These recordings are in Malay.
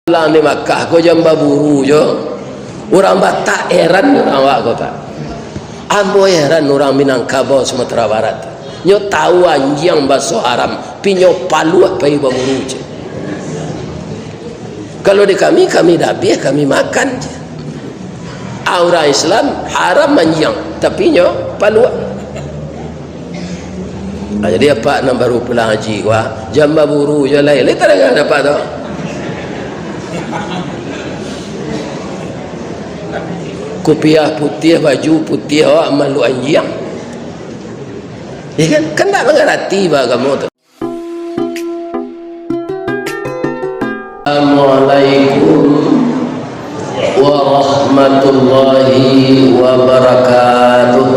Lang di Makkah ko jamba buru jo. Orang Batak heran orang awak kota. Ambo heran orang Minangkabau Sumatera Barat. Nyo tahu anjing baso haram, pinyo palu apa ibu buru je. Kalau di kami dabi kami makan je. Orang Islam haram anjing, tapi nyo palu. Jadi apa nak baru pulang haji wah jamba buru je lain. Lepas dah dapat tu. Kopiah putih, baju putih, awak malu anjing. Ya kan? Kan tak mengerti bah kamu tu. Assalamualaikum warahmatullahi wabarakatuh.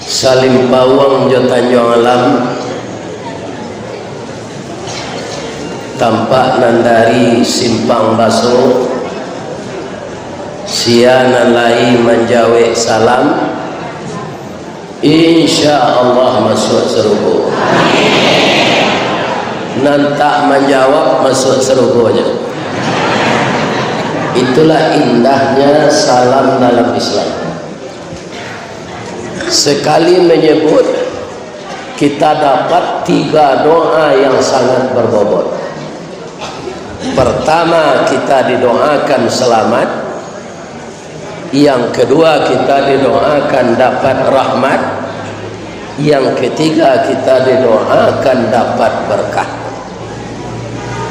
Salim pawang jo Tanjung Alam. Tampak nandari simpang baso siana lai menjawe salam insya Allah masuk serugo nantak menjawab masuk serugonya. Itulah indahnya salam dalam Islam. Sekali menyebut kita dapat 3 doa yang sangat berbobot. Pertama kita didoakan selamat, yang kedua kita didoakan dapat rahmat, yang ketiga kita didoakan dapat berkah.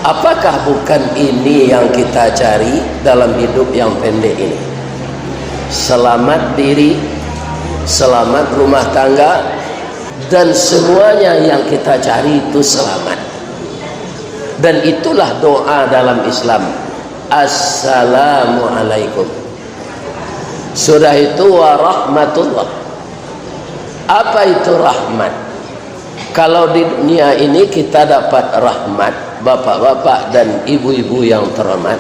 Apakah bukan ini yang kita cari dalam hidup yang pendek ini? Selamat diri, selamat rumah tangga, dan semuanya yang kita cari itu selamat. Dan itulah doa dalam Islam. Assalamualaikum. Sudah itu warahmatullah. Apa itu rahmat? Kalau di dunia ini kita dapat rahmat, bapak-bapak dan ibu-ibu yang terhormat,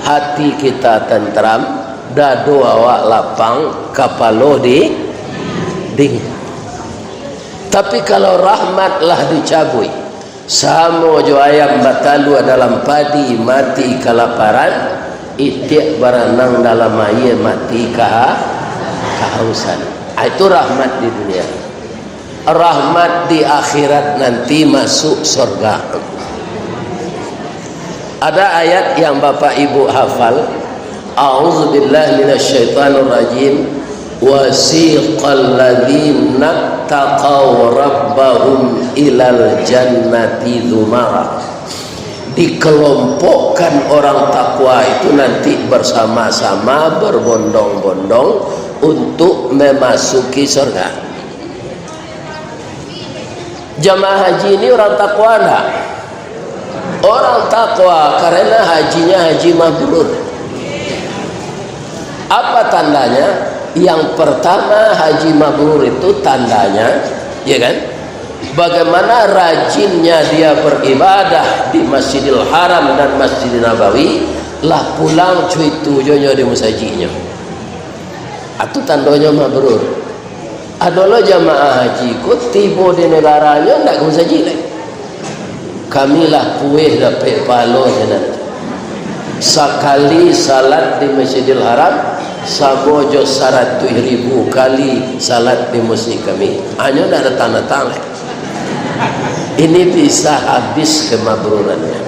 hati kita tentram, dado awak lapang, kapalo ding. Tapi kalau rahmatlah dicabui, samo jo ayam batalu dalam padi mati kelaparan, itik berenang dalam air mati kehausan. Itu rahmat di dunia. Rahmat di akhirat nanti masuk surga. Ada ayat yang bapak ibu hafal. A'udzubillahi minasyaitonirrajim. Wasiqal ladzina taqaw rabbahum ilal jannati dzumara. Dikelompokkan orang takwa itu nanti bersama-sama berbondong-bondong untuk memasuki surga. Jamaah haji ini orang takwa enggak? Orang takwa karena hajinya haji mabrur. Apa tandanya? Yang pertama haji mabrur itu tandanya, ya kan? Bagaimana rajinnya dia beribadah di Masjidil Haram dan Masjidil Nabawi, lah pulang cuy tujuannya di musajinya. Itu tandanya mabrur. Adalah jamaah haji ku tiba di negaranya ndak ke musaji lagi. Kamilah puih dapat pahalanya nanti. Sekali salat di Masjidil Haram sabojo 100.000 kali salat di masjid kami. Hanya tidak ada tanda-tanda. Ini bisa habis kemabrurannya.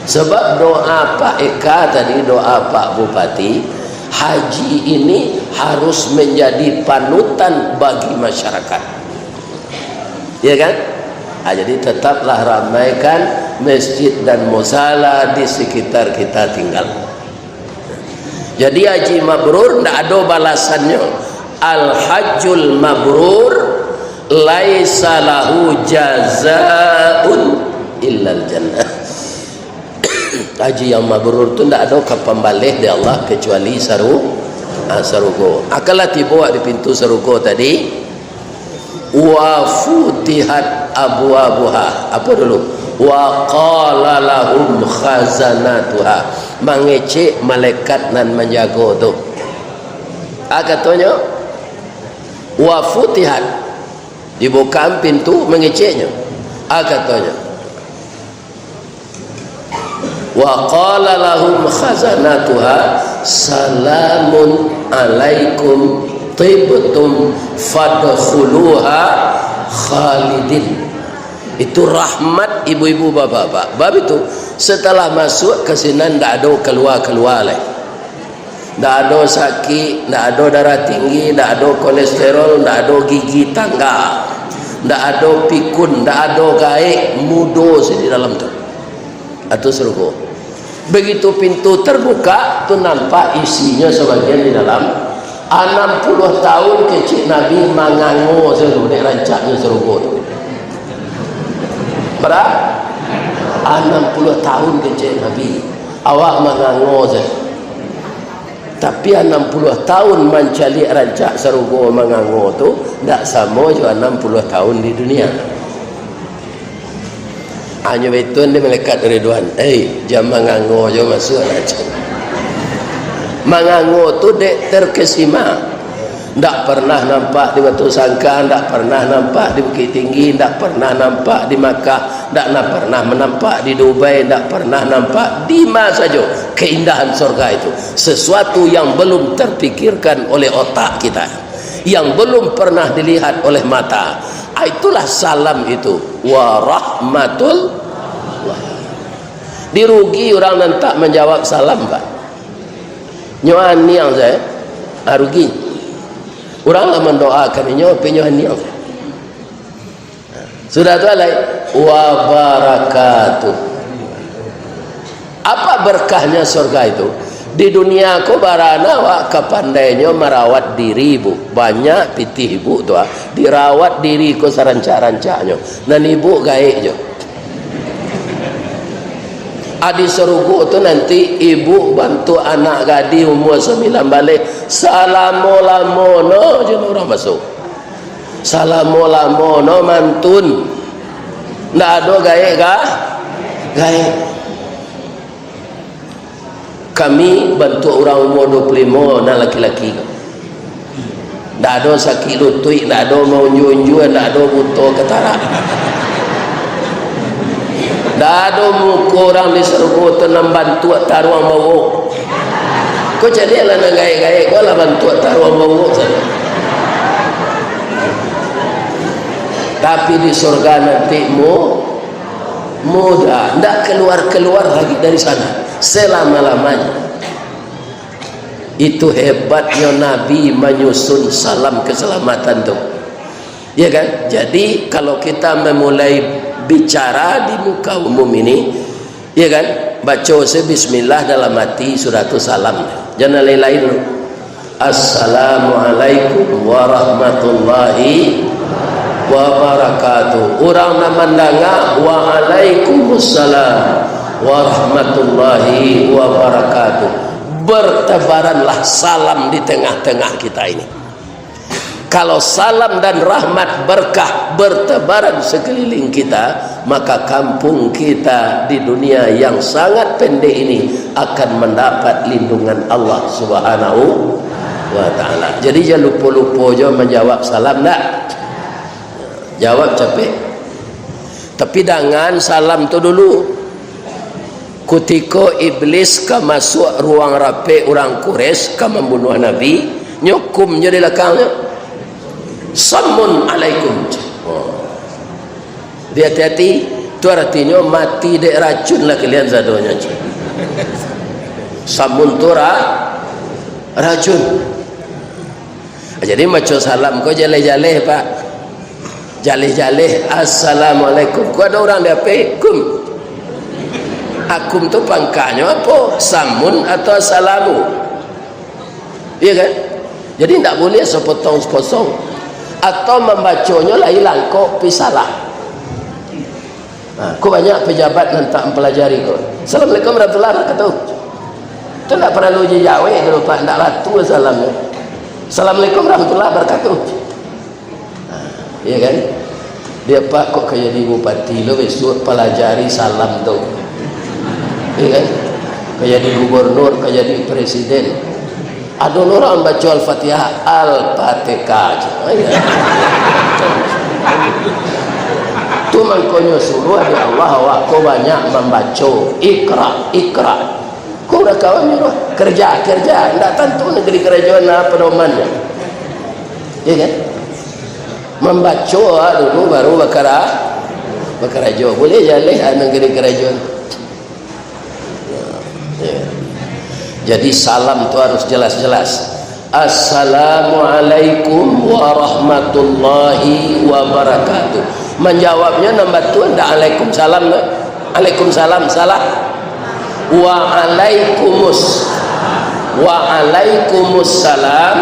Sebab doa Pak Eka tadi, doa Pak Bupati, haji ini harus menjadi panutan bagi masyarakat. Ya kan? Jadi tetaplah ramaikan masjid dan musala di sekitar kita tinggal. Jadi haji mabrur tidak ada balasannya. Al-hajjul mabrur laisa lahu jazaun illal jannah. Haji yang mabrur itu tidak ada kepembalih dari Allah kecuali sarugo. Akalah tiba di pintu sarugo tadi, wa futihat abwabuha. Apa dulu? Wa qala lahum khazanatuha. Mengecek malaikat nan menjaga tu. Katanya wa futihat dibuka pintu mengeceknya. Katanya, wa qala lahum khazanatuha salamun alaikum tibtum fadkhuluha khalidin. Itu rahmat ibu-ibu bapak-bapak. Bab itu setelah masuk ke sini ndak ada keluar-keluar lagi. Ndak ada sakit, ndak ada darah tinggi, ndak ada kolesterol, ndak ada gigi tangga, ndak ada pikun, ndak ada gaek, mudo di dalam tu. Atau surga. Begitu pintu terbuka tu nampak isinya sebagian di dalam. 60 tahun kecil Nabi mangango seluruh rancaknya surga tu. Berapa? 60 tahun kecil Nabi awak mangango je. Tapi 60 tahun mencari rancak surga mangango tu tak sama juga 60 tahun di dunia. Hanya betul ni malaikat Ridwan. Jam mangango je masuk rancak. Mangango tu dek terkesima. Tak pernah nampak di Batu Sangkan, tak pernah nampak di Bukit Tinggi, tak pernah nampak di Makkah, tak pernah menampak di Dubai, tak pernah nampak di mana saja keindahan surga itu. Sesuatu yang belum terpikirkan oleh otak kita, yang belum pernah dilihat oleh mata. Itulah salam itu. Wa rahmatul. Dirugi orang yang tak menjawab salam, Pak. Nyoan ni yang saya rugi. Orang lah mendoakan ini, penyuhanian. Sudah tu alai wa barakatuh. Apa berkahnya surga itu? Di dunia ko barana wa kepandainya merawat diri bu. Banyak pitih ibu tu dirawat diri ko saranca-rancanya. Dan ibu gaek je. Adi serugu tu nanti ibu bantu anak gadi umur 9 balik. Salamu-lamono je orang masuk. Salamu-lamono mantun. Ndak ada gaek kah? Gaek. Kami bantu orang umur 25 dan laki-laki. Ndak ada sakit lutut, ndak ada mau unju-unju, ndak ada butuh ketara. Tak ada muka orang di surga tu nak bantu taruang bawa. Kau jadi lah nak gaya-gaya, kau lah bantu taruang bawa saja. Tapi di surga nanti mudah, tak keluar-keluar lagi dari sana selama-lamanya. Itu hebatnya Nabi menyusun salam keselamatan tu. Ya kan? Jadi kalau kita memulai bicara di muka umum ini, ya kan, baca bismillah dalam hati sudah tu salam, jangan lain-lain. Assalamualaikum warahmatullahi wabarakatuh. Orang nak mendengar waalaikumsalam warahmatullahi wabarakatuh. Bertebaranlah salam di tengah-tengah kita ini. Kalau salam dan rahmat berkah bertebaran sekeliling kita, maka kampung kita di dunia yang sangat pendek ini akan mendapat lindungan Allah Subhanahu wa ta'ala. Jadi jangan lupa-lupa je menjawab salam tak? Jawab capek. Tapi jangan salam tu dulu. Ketika iblis ke masuk ruang rapi orang Quraisy ke membunuh Nabi, nyukum je di belakangnya. Samun alaikum. Dia hati-hati. Itu artinya mati dek racun lah kalian zadonya. Samun tu racun. Jadi macam salam kau jaleh-jaleh pak. Jaleh-jaleh. Assalamualaikum. Kau ada orang dia kum. Akum tu pangkanya apa? Samun atau assalamu? Iya kan? Jadi tak boleh sepotong-sepotong. Atau membacanya lah hilang kok pisalah. Kau banyak pejabat yang tak mempelajari kau. Assalamualaikum warahmatullahi wabarakatuh. Itu tak pernah lu jawab kalau tak nak ratu salamnya. Assalamualaikum warahmatullahi wabarakatuh. Iya kan? Dia pak kok kayak di bupati lo besok pelajari salam tu. Iya kan? Kayak di gubernur, kayak di presiden. Ada orang baca Al-Fatihah, Al-Fatihah. Tu mangkonyo suruh di Allah awak kau banyak membaca ikra. Kau dah kawan nyuruh kerja. Ndak tentu negeri kerajaan apa domannya. Ya kan? Membaca dulu baru berkeraja. Boleh jalih negeri kerajaan. Ya. Jadi salam tu harus jelas-jelas. Assalamualaikum warahmatullahi wabarakatuh. Menjawabnya nombor tu ndak Waalaikumsalam. Waalaikumsalam salah. Waalaikumsalam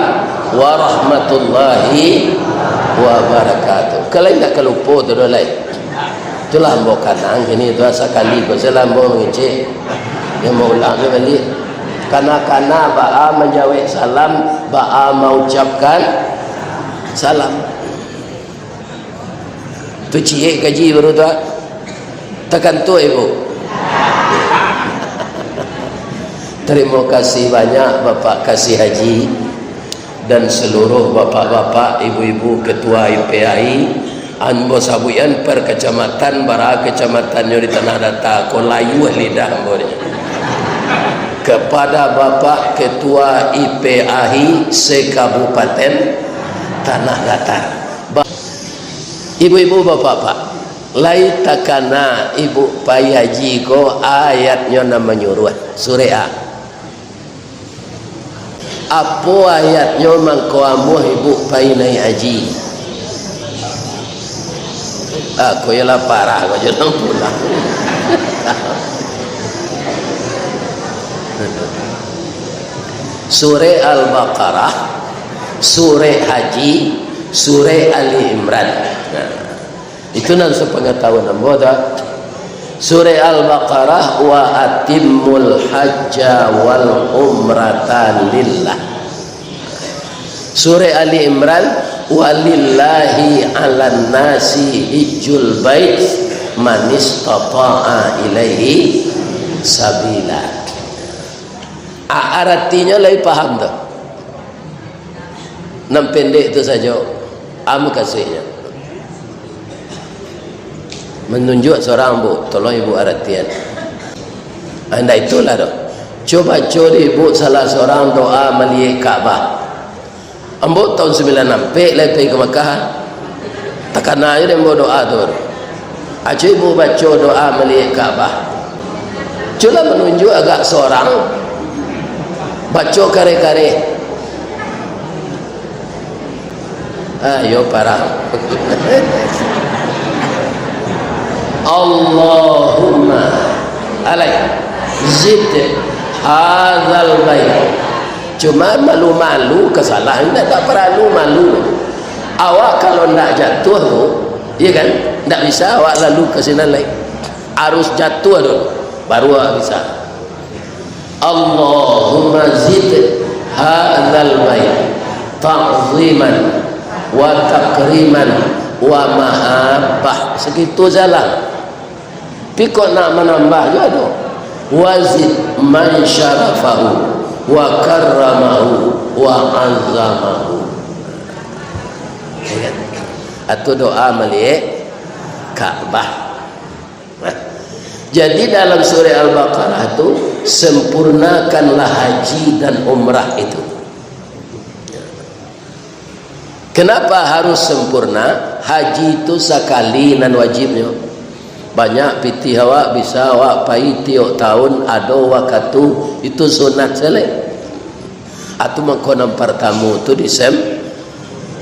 warahmatullahi wabarakatuh. Kalau tidak kelupa tu dah lain. Tu lambo kanang ini tu sekali ko selambo ngece. Yang mau ulang kembali. Kana ba'a menjawab salam, ba'a mengucapkan salam. Tu cie gaji baru tu. Tekan tu ibu. Terima kasih banyak Bapak Kasih Haji dan seluruh bapak-bapak, ibu-ibu ketua IPAI, anbo sabuyan per kecamatan bara kecamatannya di Tanah Datar ko layu lidah ambonya. Kepada Bapak Ketua IPAI se-Kabupaten Tanah Datar. Ibu-ibu bapak-bapak, lai takana ibu pai haji ko ayatnya nama nyuruh surah A. Apa ayatnya mangko amuh ibu pai nai haji? Aku ya parah kau jangan pulang. Surah Al-Baqarah, Surah Haji, Surah Ali Imran. Nah, itu nanti sepengetahuan amboda. Surah Al-Baqarah wa atimmul hajja wal umrata lillah. Surah Ali Imran walillahi 'alan nasi hijjul bait man istata'a ilaihi sabila. Artinya lebih paham tak? Nam pendek itu saja. Kasihnya menunjuk seorang bu, tolong ibu artian. Anda itulah doh. Coba curi ibu salah seorang doa melihat Kaabah. Ambo tahun 96 pergi ke Makkah. Takkan aja dia mau doa tu. Acu ibu baca doa melihat Kaabah. Coba menunjuk agak seorang baca kare-kare. Ayo parah. Allahumma zid hadzal bait. Cuma malu-malu kesalahan tak perlu malu. Awak kalau nak jatuh tu, ya kan? Tak bisa awak lalu ke sini lagi. Harus jatuh tu baru awak bisa. Allahumma zid hadzal bait ta'ziman wa takriman wa mahabbah. Segitu jalan. Pikok nak menambah juga tu. Wazid man syarafahu wa karramahu wa azamahu. Atau doa melihat Ka'bah. Jadi dalam surah Al-Baqarah itu sempurnakanlah haji dan umrah itu. Kenapa harus sempurna? Haji itu sekali dan wajibnya. Banyak piti awak bisa awak pai tiap tahun ada waktu itu sunat selek. Atau mengkonam pertamu tu disem.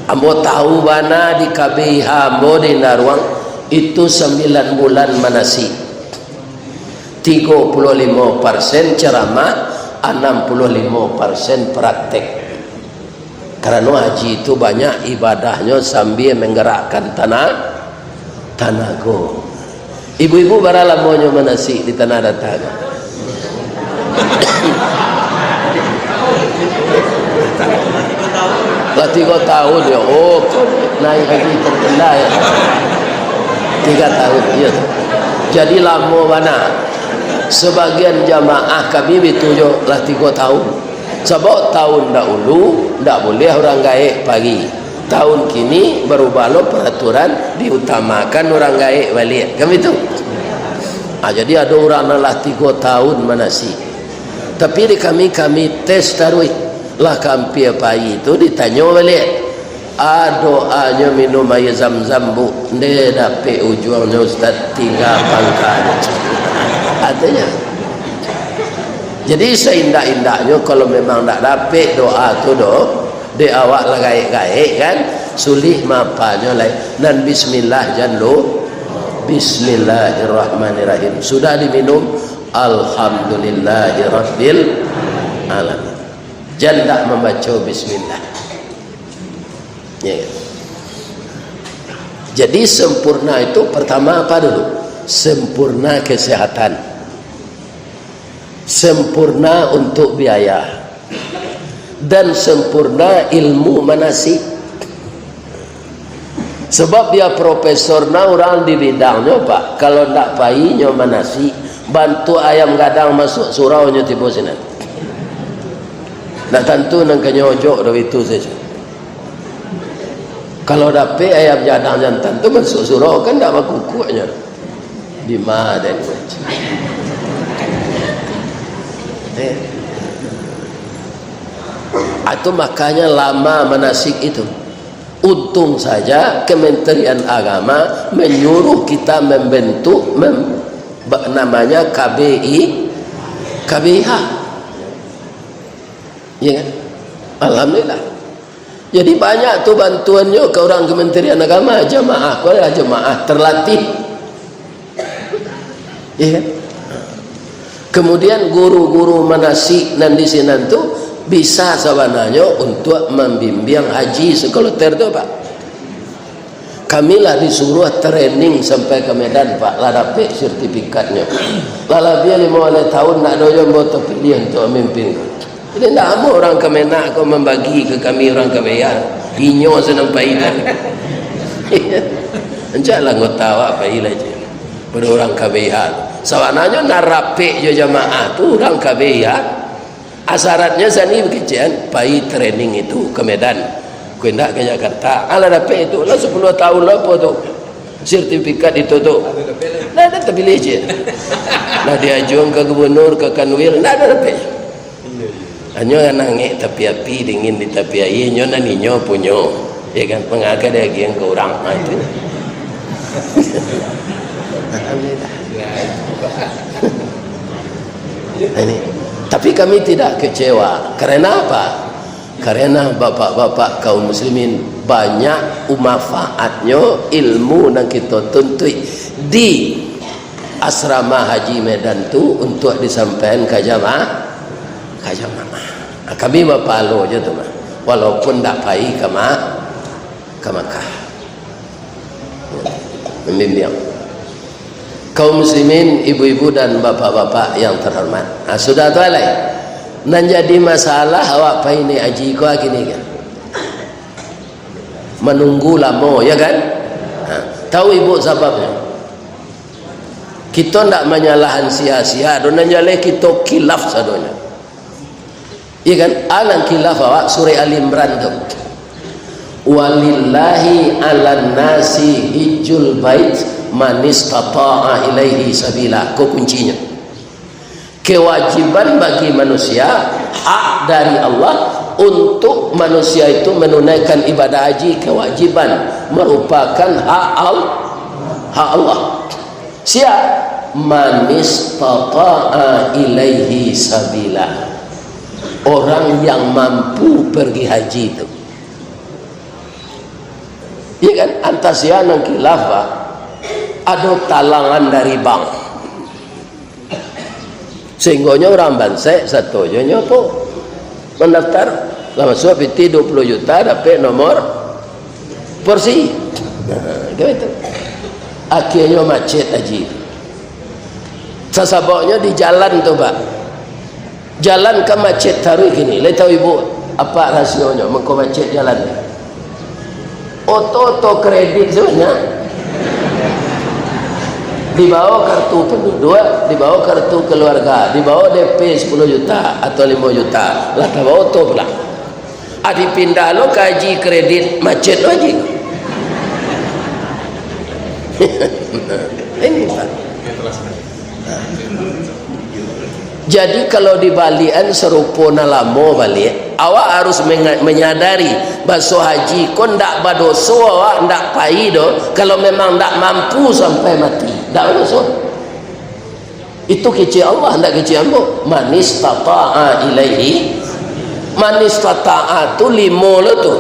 Ambo tahu bana di KBH ambo di Naruang itu 9 bulan manasik. 35% ceramah, 65% praktek. Karena haji itu banyak ibadahnya sambil menggerakkan tenaga. Ibu-ibu baralah maunya manasik di Tanah Datar. Lah 3 tahun ya. Oh, naik haji terkenal ya. 3 tahun ya. Jadi lama mana? Sebagian jamaah kami itu lah 3 tahun. Sebab tahun dahulu tak boleh orang gaib pagi. tahun kini berubah lo peraturan diutamakan orang gaek balik kan itu. Jadi ada orang nalah 3 tahun manasi, tapi di kami tes taruh lah kampi apa itu ditanya balik doanya minum air zam-zam bu dia dapat ujungnya Ustaz 3 pangkanya artinya. Jadi seindah-indahnya kalau memang tak dapat doa tu di awak lah gaik-gaik kan sulit mapanya lain dan bismillah jangan lo bismillahirrahmanirrahim sudah diminum alhamdulillahirabbil alamin jangan tak membaca bismillah ya. Jadi sempurna itu pertama apa dulu? Sempurna kesehatan, sempurna untuk biaya, dan sempurna ilmu manasik. Sebab dia profesor orang di bidangnya pak, kalau tak payihnya manasik bantu ayam gadang masuk suraunya tiba sini nak tentu nang kenyojok dari itu saja. Kalau dapat ayam gadang jantan tu masuk surau kan tak makukuknya di mana itu makanya lama manasik itu. Untung saja Kementerian Agama menyuruh kita membentuk namanya KBIH ya kan? Alhamdulillah. Jadi banyak tu bantuannya ke orang Kementerian Agama, jemaah kau adalah jemaah terlatih ya kan? Kemudian guru-guru manasik dan di sini tu bisa sebenarnya untuk membimbing haji sekaloter tu pak. Kamilah disuruh training sampai ke Medan pak, lah dapat sertifikatnya. Lah dia 5 tahun nak dojo boto pilih untuk memimpin. Jadi tak mau orang Kemenak kau membagi ke kami orang Kebayan. Inyo senang pailan. Enjaklah ngota awak pailan je. Pada orang Kebayan. Sebenarnya nak rapik je jamaah tu orang Kebayan. Asaratnya sani begitu pai training itu ke Medan kuendak ke Jakarta ala dapat itu lah 10 tahun lah apa tu sertifikat itu tu nah ada terpilih je nah diajukan ke gubernur ke kanwil nah ada dapat hanya nangis tapi api dingin di tapi air nyo naninyo punyo ya kan pengaga dia yang ke orang itu ini. Tapi kami tidak kecewa. Karena apa? Karena bapak-bapak kaum muslimin banyak manfaatnya ilmu yang kita tuntut di asrama haji Medan tu untuk disampaikan ke jamaah. Kami mapalo je tu mah. Walaupun tak pergi ke Makkah. Membimbing. Kaum muslimin, ibu-ibu dan bapak-bapak yang terhormat. Sudah tu alai. Nan jadi masalah awak pai ni haji kau gini kan. Menunggu lama ya kan? Tahu ibu sebabnya? Kita ndak menyalahkan sia-sia, dan nyaleh kita khilaf sadonya. Ya kan? Alang khilaf awak surah Al-Imran tu. Walillahi 'alan nasi hijjul bait man istata'a ilaihi sabila. Kau kuncinya. Kewajiban bagi manusia, hak dari Allah untuk manusia itu menunaikan ibadah haji, kewajiban merupakan hak Allah. Siap man istata'a ilaihi sabila. Orang yang mampu pergi haji itu. Ya kan? Antasia nang khilafah ada talangan dari bank. Sehingganya orang bansai satu je nyopo mendaftar lama suap itu 20 juta dapat nomor porsi. Gitu. Akhirnya macet haji. Sasaboknya di jalan tu pak. Jalan ke macet taruh gini. Lai tahu ibu apa rasionya mengko macet jalan. Oto kredit sebenarnya. Dibawa kartu penduduk, dibawa kartu keluarga, dibawa DP 10 juta atau 5 juta, lah tahu auto pula. Dipindah lo kaji kredit macet lo haji. Ini Pak. Jadi kalau di balian serupa nalamo balik, awak harus menyadari baso haji kon ndak badoso awak ndak paido kalau memang ndak mampu sampai mati. Ndak badoso. Itu kecil Allah, ndak kecil ambo. Manis tata'a ilaihi. Manis tata'a tu limo lo tu.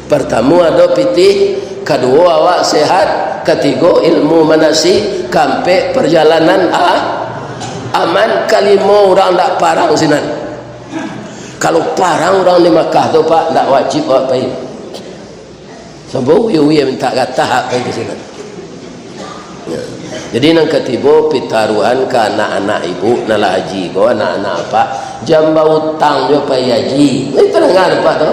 Pertama ada pitih, kedua awak sehat, ketiga ilmu manasik, kampe perjalanan aman, kalimo orang tak parang sinan. Kalau parang orang di Makkah tu Pak, tak wajib awak pergi. Sebab uya minta kata hak pergi ke sinan. Ya. Jadi nang ketiba pitaruan ke anak-anak ibu nala haji ko anak-anak apa jamba utang jo pergi haji. Ini terdengar Pak tu.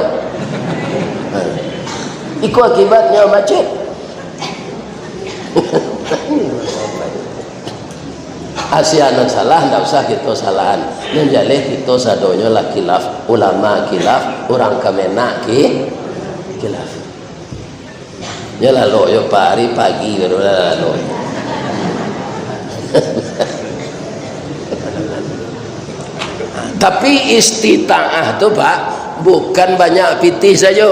Iku akibatnya macet. Asianan salah, tidak usah kita salahan. Menjalih kita sadonya lah khilaf, ulama khilaf, orang kemenak khilaf. Ya lalu yo pari pagi baru lalu. Tapi istita'ah tu Pak bukan banyak pitih saja.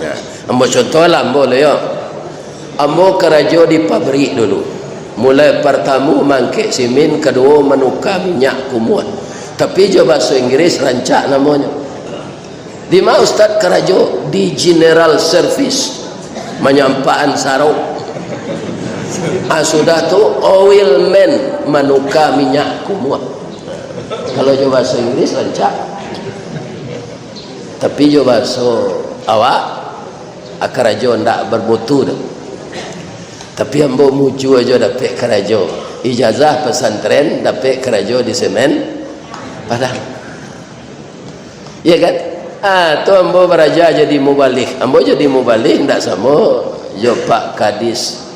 Nah, ambo contoh lah ambo le yo. Ambo kerja di pabrik dulu. Mulai pertama mangkik simin, kedua menukar minyak kumuat. Tapi jo bahasa Inggris rancak namanya. Di mana Ustaz kerja di General Service menyampaan sarau. Sudah tu oilman menukar minyak kumuat. Kalau jo bahasa Inggris rancak. Tapi jo bahasa awak kerja ndak bermutu dah. Tapi ambo muju aja dapat kerja ijazah pesantren, dapat kerja di semen Padang. Ya kan? Tu ambo beraja jadi mubalik. Ambo jadi mubalik ndak sama jo Pak Kadis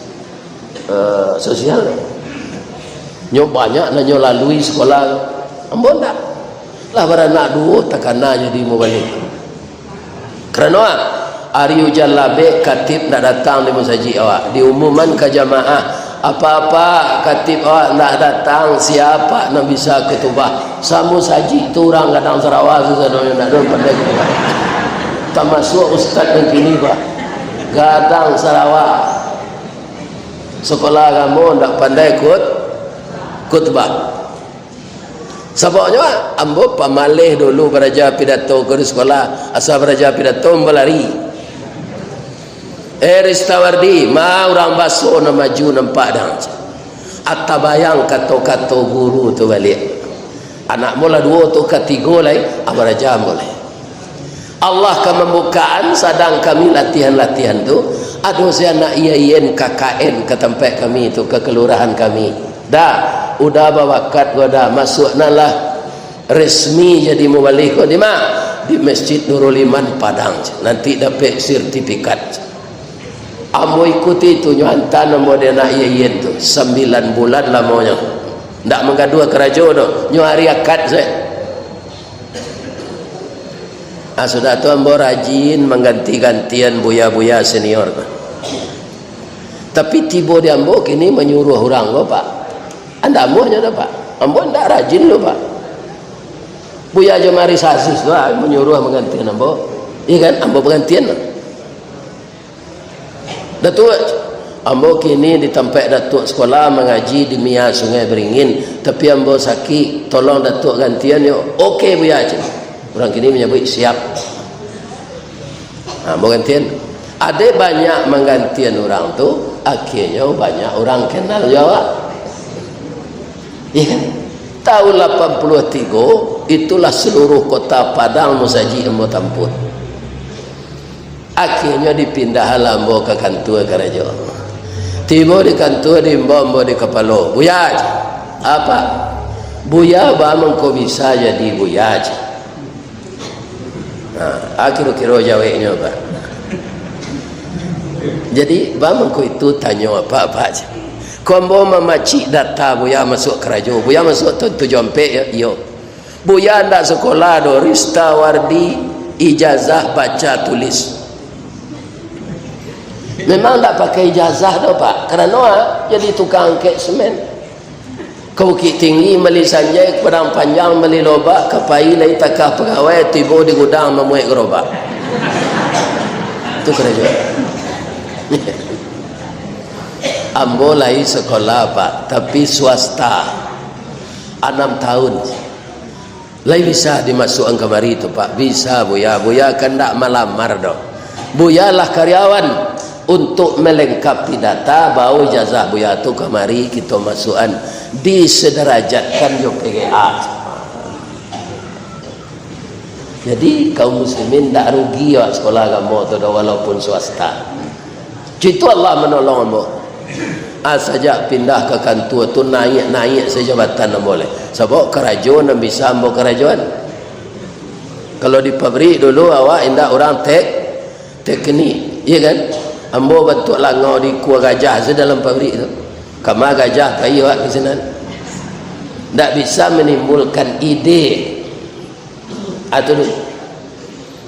sosial. Nyo banyak na nyo lalui sekolah. Ambo ndak. Lah beranak dua takana jadi mubalik. Kerana Aryu Jalabe katib nak datang di masjid awak, diumuman ke jamaah apa-apa katib awak nak datang siapa nak bisa ketubah samu saji tu orang kadang Sarawak sesadanya nak don pandai ketubah termasuk ustaz yang kini Pak kadang Sarawak sekolah kamu nak pandai khutbah. Sebabnya ambo pamalih dulu beraja pidato ke sekolah, asal beraja pidato melari. Ristawardi mau orang baso na maju nampak dah. Atta bayang kata-kata guru tu balik. Anak mula dua tu ketiga lai abaraja boleh. Allah ke membukaan sedang kami latihan-latihan tu ada saya nak iain KKN ke tempat kami tu ke kelurahan kami. Dah udah bawakat gua dah masuk nalah resmi jadi mubalik di mana? Di Masjid Nurul Iman Padang. Nanti dapat sertifikat. Ambo ikuti tu nyuantan ambo dia nak iain tu 9 bulan lamanya. Ndak menggadua kerja tu. Nyu hari akad saya. Sudah tu ambo rajin mengganti-gantian buya-buya senior. Tapi tiba di ambo kini menyuruh orang lo Pak. Anda ambo nya dah Pak. Ambo ndak rajin lo Pak. Buya jemari sasis tu menyuruh menggantian ambo. Iya kan ambo bergantian. Datuk ambo kini di tempat datuk sekolah mengaji di Mia Sungai Beringin, tapi ambo sakit tolong datuk gantian yo. Okey buya aja. Orang kini menyebut siap. Ambo gantian. Ada banyak menggantian orang tu, akhirnya banyak orang kenal Jawa. Iya kan? Tahun 83 itulah seluruh kota Padang musaji ambo tampun. Akhirnya dipindah lambo ke kantor kerja. Tiba di kantor di mbok di kepala. Buya aja. Apa? Buya bamang kau bisa jadi buya aja. Kira-kira jawabnya Pak. Jadi bamang kau itu tanya apa-apa aja. Kau mau memacik data buya masuk kerja. Buya masuk tu jompe yo. Buya ndak sekolah do Ristawardi ijazah baca tulis. Memang tak pakai ijazah dah Pak, kerana jadi tukang angkat semen. Ke Bukit Tinggi beli sanjai, ke Padang Panjang beli lobak, ke Pai lai takah pegawai, tiba di gudang memuik gerobak. Itu kerja. Ambo lai sekolah Pak, tapi swasta 6 tahun. Lai bisa dimasukkan kemari itu Pak, bisa Buya. Buya kan tak melamar dah. Buya lah karyawan untuk melengkapi data, bawa ijazah Buya tu kemari kita masukkan disederajatkan yo PGA. Jadi kaum muslimin tak rugi ya sekolah agama tu dah walaupun swasta. Itu Allah menolong ambo. Saja pindah ke kantor tu naik sejabatan boleh. Sebab kerajaan bisa ambo kerajaan. Kalau di pabrik dulu awak indah orang teknik, iya kan? Ambo bentuk langau di kuah gajah dalam pabrik tu. Kama gajah kayu awak ke sana. Tak bisa menimbulkan ide. Atau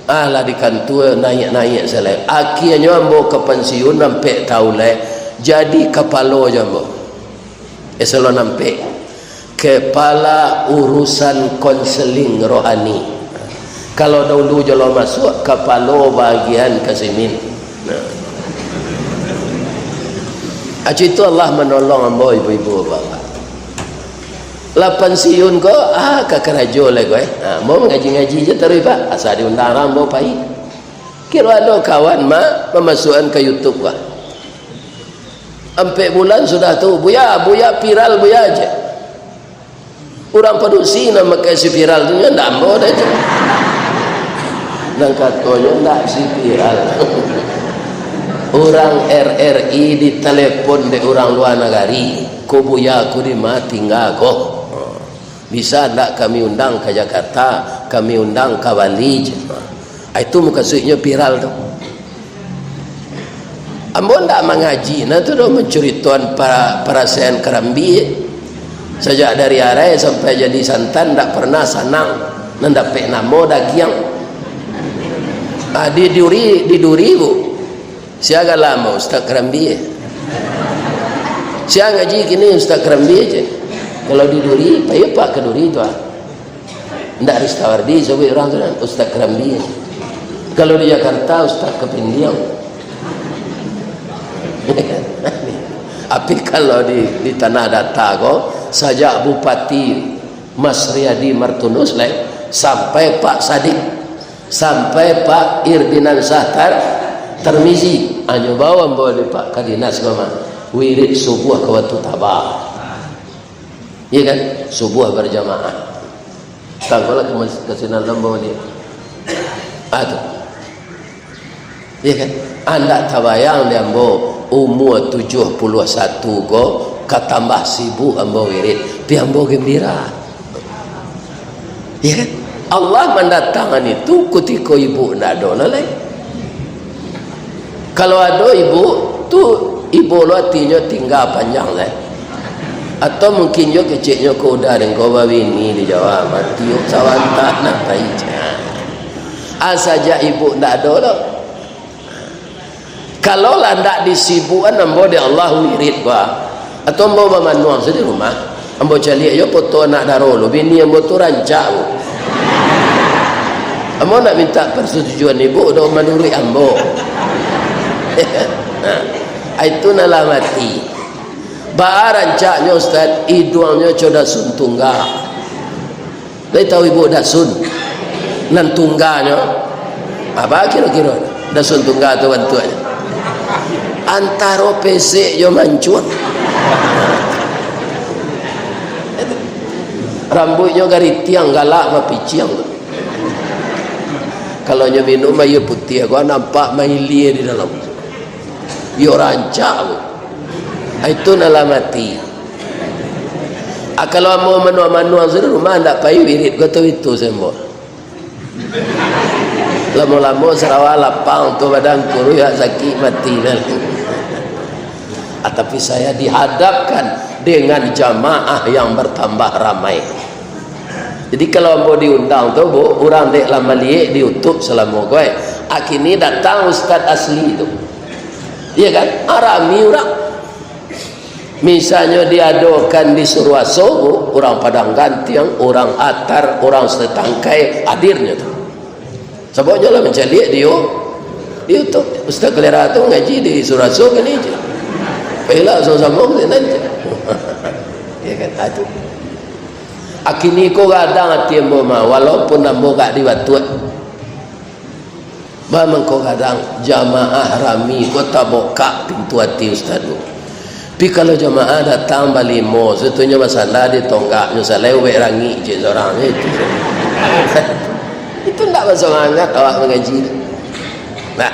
lah di kantor naik selai. Akhirnya ambo ke pensiun sampai tahun lai. Jadi kepala jambo. Eselon sampai kepala urusan konseling rohani. Kalau dulu jalo masuk kepala bagian kesimin. Itu Allah menolong ambo ibu-ibu bapak. Lah pensiun ko ke kerajo le ko mau ngaji-ngaji je terus Pak. Asal diundang ambo pai. Kira ada kawan memasukkan ke YouTube Pak. Sampai bulan sudah tu Buya viral Buya aja. Orang produksi nama kasi viral tu ndak ambo dah je. Nang katanya ndak si viral. Orang RRI ditelepon de orang luar negeri. Ko Buya ku di mati tinggal ko. Bisa ndak kami undang ke Jakarta, kami undang ke Bali. Itu maksudnya viral tu. Ambo ndak mengaji, nah tu dah menceritakan para sen Kerambi. Sejak dari arai sampai jadi santan ndak pernah sanang, ndak pe namo dagiang. Di duri bu. Siaga lama Ustaz Kerambi. Siang ngaji kini Ustaz Kerambi aja. Kalau di duri, payah Pak ke duri tu ndak Ristawardi, sebab orang tu Ustaz Kerambi. Kalau di Jakarta Ustaz Kepindiang. Tapi kalau di tanah data ko sajak Bupati Mas Riyadi Martunus sampai Pak Sadik, sampai Pak Irdinan Sahtar Termizi hanya bawa boleh Pak Kadinas koma wirid subuh ke waktu tabah, iya kan, subuh berjamaah. Tanggolah ke sinan lembawa dia aduh, iya kan. Anda tabayang dia ambo umur 71 ko katambah sibuk ambo wirid pi ambo gembira, ya kan. Allah mendatangkan itu ketika ibu nak ada lagi. Kalau ada ibu tu ibu lo artinya tinggal panjang lah. Atau mungkin jo kecilnya kau dah dan kau bawa ini di Jawa mati sawantah nak taija. Saja ibu nak ada lah. Kalau lah tak disibukkan ambo di Allah wirid gua atau ambo memanuang di rumah ambo cari ayo foto anak darolo bini ambo tu rancak ambo nak minta persetujuan ibu dah menurut ambo. Itu nala mati ba rancaknya Ustaz hidungnya coda sun tunggal lai tahu ibu dah sun nan tunggalnya apa kira-kira dah sun tunggal tu bantuannya antara PC yo mancur rambutnya gari tiang galak apa piciang kalau nyo minum ayo putih aku nampak maili di dalam yo rancak itu nala mati. Kalau mau manu azur rumah ndak pai wirid goto itu sembo lama-lama serawa lapang tu badan kuru ya sakit mati tapi saya dihadapkan dengan jamaah yang bertambah ramai. Jadi kalau ambo diundang tu bu, orang dek lama liek di YouTube selama gue. Akhirnya datang ustaz asli itu. Iya kan? Arami orang. Misalnya diadakan di Surwaso, orang Padang Gantiang, orang Atar, orang Setangkai hadirnya tu. Sebabnya lah mencari dia di YouTube. Ustaz Kelera tu ngaji di Surwaso kan aja. Pelak sama-sama kita nanti. Ya kan? Itu. Akhirnya kau kadang hati ambo mah walaupun ambo gak diwatuat. Memang kau kadang jamaah rami kau tak buka pintu hati ustaz tu. Tapi kalau jamaah datang balimo, sebetulnya masalah di tonggaknya selewe rangi je orang itu. Itu tak bersemangat awak mengaji. Nah,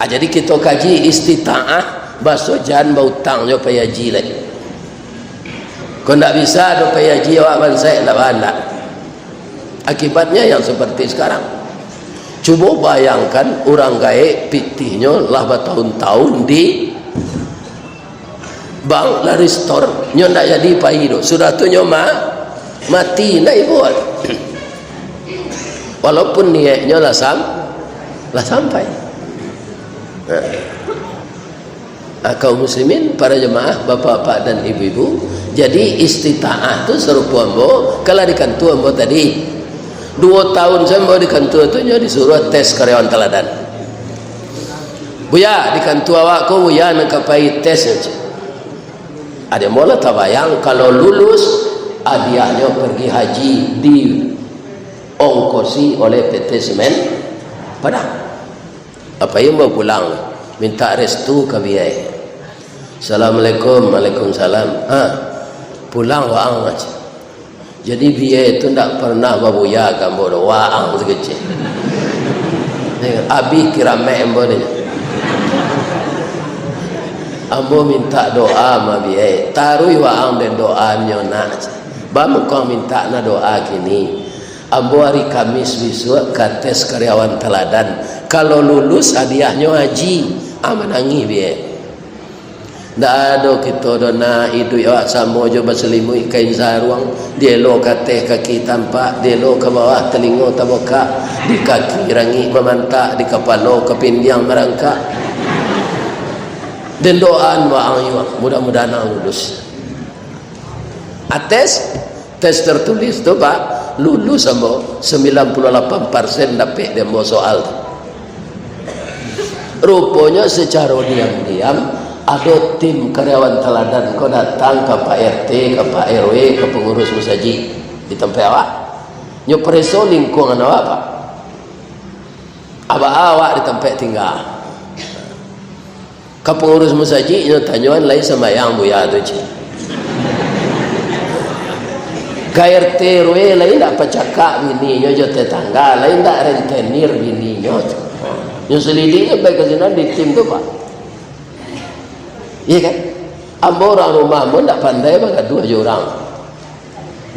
jadi kita kaji istita'ah baso jan bautang jo payaji lagi. Kau tak bisa do payaji awak bansai tak bandak. Akibatnya yang seperti sekarang. Cuba bayangkan orang gaib pitihnya lah bertahun-tahun di bank lari store nyo nak jadi paido sudah tu nyo mati nak buat walaupun niatnya lah sampai. Kaum muslimin, para jemaah, bapak-bapak dan ibu-ibu, jadi istita'ah tu serupa ambo kalau di kantor ambo tadi 2 tahun saya ambo di kantor tu nyo disuruh tes karyawan teladan. Buya di kantor awak ko buya nak kapai tes aja. Ada mula tak bayang kalau lulus hadiahnya pergi haji di ongkosi oleh PT Semen Padang. Apa yang mau pulang minta restu ke biaya. Assalamualaikum, waalaikumsalam. Pulang waang aja. Jadi biaya itu tak pernah babuya gambar waang sekecil. Abi kira member dia. Ambo minta doa ma biaya. Tarui waang dan doa nyona. Bamu kau minta na doa kini. Ambo hari Kamis besok kates karyawan teladan. Kalau lulus hadiahnya haji. Menangi biaya. Tak ada kita dona hidup awak sama je berselimut kain sarung. Dia lo kateh kaki tampak, dia lo ke bawah telinga terbuka, di kaki rangi memantak, di kepala kepindiang merangkak. Dan doaan waang iwak mudah-mudahan lulus. Tes tertulis tu pak lulus ambo 98% dapat demo soal. Rupanya secara diam-diam ada tim karyawan teladan kau datang ke Pak RT, ke Pak RW, ke pengurus musaji di tempat awak. Nyo preso lingkungan awak pak. Awak di tempat tinggal. Ke pengurus musaji nyo tanyuan lain sama yang buya tu je. Ke RT RW lain tak pecakak bini nyo jo tetangga, lain tak rentenir bini nyo. Nyo selidiknya baik ke sini di tim tu pak. Iya kan? Ambo orang rumah pun tak pandai bagai 2 je orang.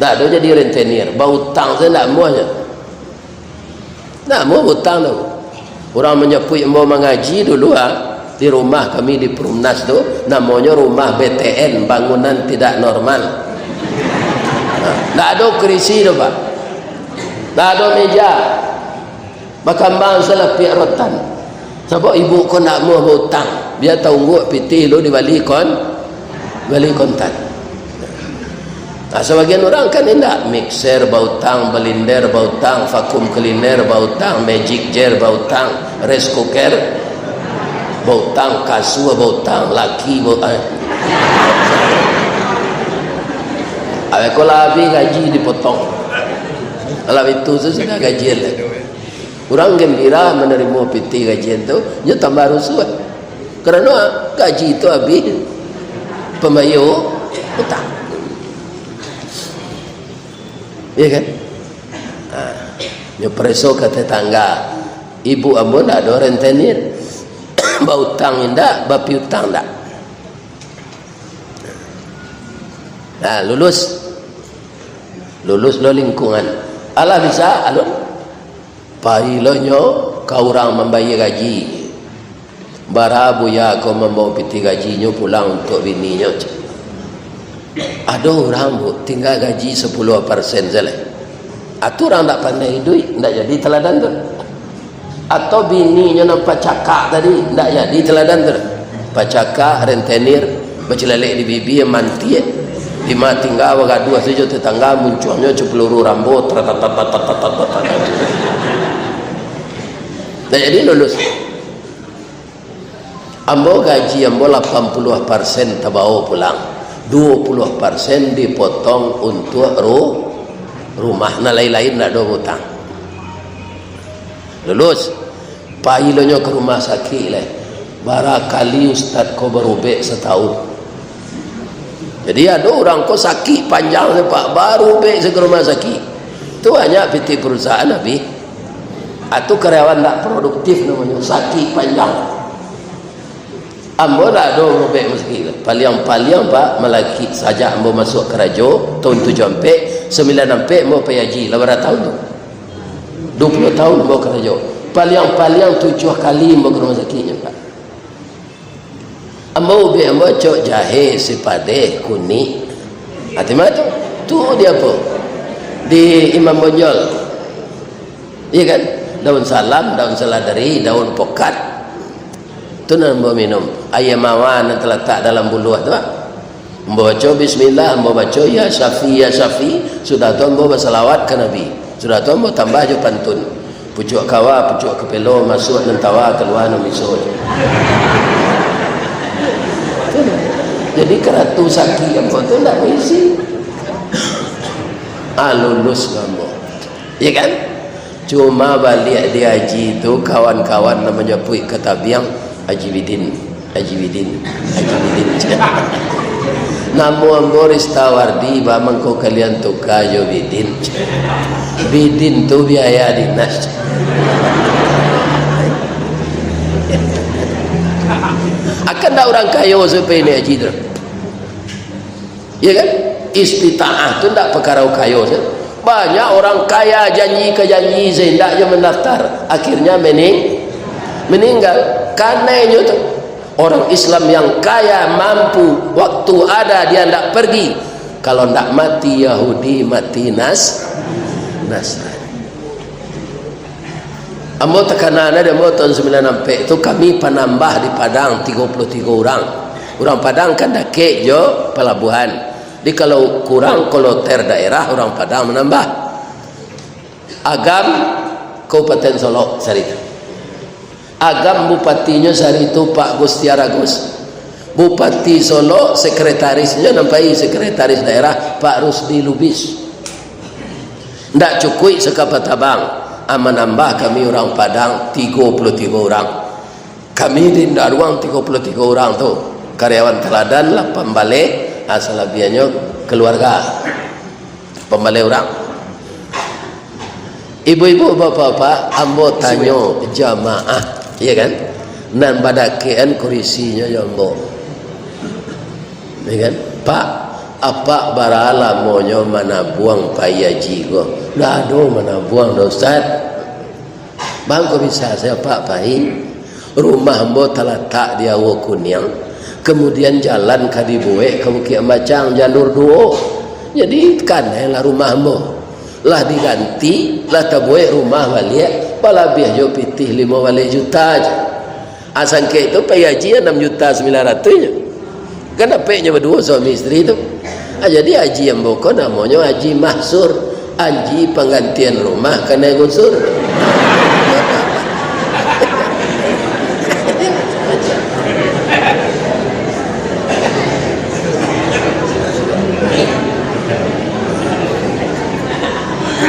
Tak ada jadi rentenir. Bau hutang saya tak muahnya. Tak muah hutang tu. Orang menyepui ambo mengaji dulu di rumah kami di Perumnas tu. Namanya rumah BTN, bangunan tidak normal. Tak ada kerisi tu pak. Tak ada meja. Bakambang salah pihak rotan. Sebab ibu kau nak muah hutang. Dia tahu pitih lo di balik kontan. Nah, sebagian orang kan tidak mixer bautang, belinder bautang, vakum cleaner bautang, magic jar bautang, rice cooker bautang, kasur bautang, laki bautang. Awak kalau habis gaji dipotong. Kalau itu sudah gajian lah. Orang gembira menerima pitih gajian tu, dia tambah rusuh. Kerana gaji itu habis pembayar hutang. Ya kan? Dia preso ke tetangga. Ibu ambo tak ada rentenir. Bau hutang indak, bapi hutang tak. Nah, lulus lo lingkungan. Alah bisa alun. Parilonyo kau orang membayar gaji. Bara buya kau membawa piti gajinya pulang untuk bininya. Ada orang bu tinggal gaji 10% saja. Atau orang tak pandai duit, tak jadi teladan tu. Atau bininya nampak cakak tadi, tak jadi teladan tu. Pacakak, rentenir, bercelalek di bibi, manti, lima tinggal, wagaduh, sejo tetangga, munculnya peluru rambut, tak jadi lulus. Ambo gaji ambo 80% tabau pulang, 20% dipotong untuk rumah, nah lain-lain nak ada hutang. Lulus, pailonyo ke rumah sakit lah. Barakali ustaz kau berubek setahun. Jadi ada orang kau sakit panjang pak, baru ubek ke rumah sakit. Itu hanya PT perusahaan habis. Atau karyawan tak produktif namanya, sakit panjang. Ambo tak ada ubek meski. Paliang-paliang pak melaki saja ambo masuk kerajo tahun 7 sampai 9 sampai mau payaji 8 tahun tu. 20 tahun mau kerja. Paliang-paliang 7 kali mau ke rumah sakitnya pak. Ambo be ambo cok jahe sipade kuning. Hati mata tu dia apa? Di Imam Bonjol. Iya kan? Daun salam, daun seladari, daun pokat. Tu nan ambo minum. Ayam awan yang terletak dalam buluh tu pak. Ambo baca bismillah, ambo baca ya Syafi ya Syafi. Sudah tu ambo bersalawat ke Nabi. Sudah tu ambo tambah je pantun. Pucuk kawa, pucuk kepelo, masuk dan tawa, keluar dan misut. Jadi keratu sakit ambo tu tak berisi. Lulus ambo. Ya kan? Cuma balik di haji tu kawan-kawan namanya puik ketabiang Haji Bidin. Namu ambo Ristawardi bamang ko kalian tukar jo Bidin. Bidin tu biaya dinas. Akan tak orang kaya sampai ini haji tu. Ya kan? Istita'ah tu tak perkara kaya tu. Banyak orang kaya janji ke janji hendaknya mendaftar, akhirnya meninggal. Karenanya tu orang Islam yang kaya mampu, waktu ada dia tidak pergi. Kalau tidak mati Yahudi, mati Nasrani. Ambo tekanan ada ambo tahun 96 itu kami penambah di Padang 33 orang. Orang Padang kan dakek jo pelabuhan. Jadi kalau kurang kloter daerah orang Padang menambah. Agam Kabupaten Solo sari itu. Agam bupatinya sari itu Pak Gustiar Agus. Bupati Solo sekretarisnya nampai sekretaris daerah Pak Rusdi Lubis. Ndak cukup sekapatabang. Menambah kami orang Padang 33 orang. Kami di Darwang 33 orang tu. Karyawan teladan lah pembalik. Asalabiannya keluarga pembalik orang. Ibu-ibu bapak-bapak ambo tanyo jamaah, ya kan? Nan badakean kurisinya jombo, ya kan? Pak, apa barala monyo mana buang payaji go? Dah do mana buang do Ustaz? Bang kok bisa saya Pak Pai? Rumah ambo terletak di Awo Kunyang. Kemudian jalan kadibuwe ke Bukit Macang jalur 2. Jadi kan lah rumah ambo lah diganti lah tabuwe rumah balik palabih jo pitih 5 juta aja. Asangke itu payaji 6.900.000 nya. Kan apeknya berdua suami istri itu. Jadi haji ambo ko namanya haji mahsur, haji penggantian rumah kena gusur.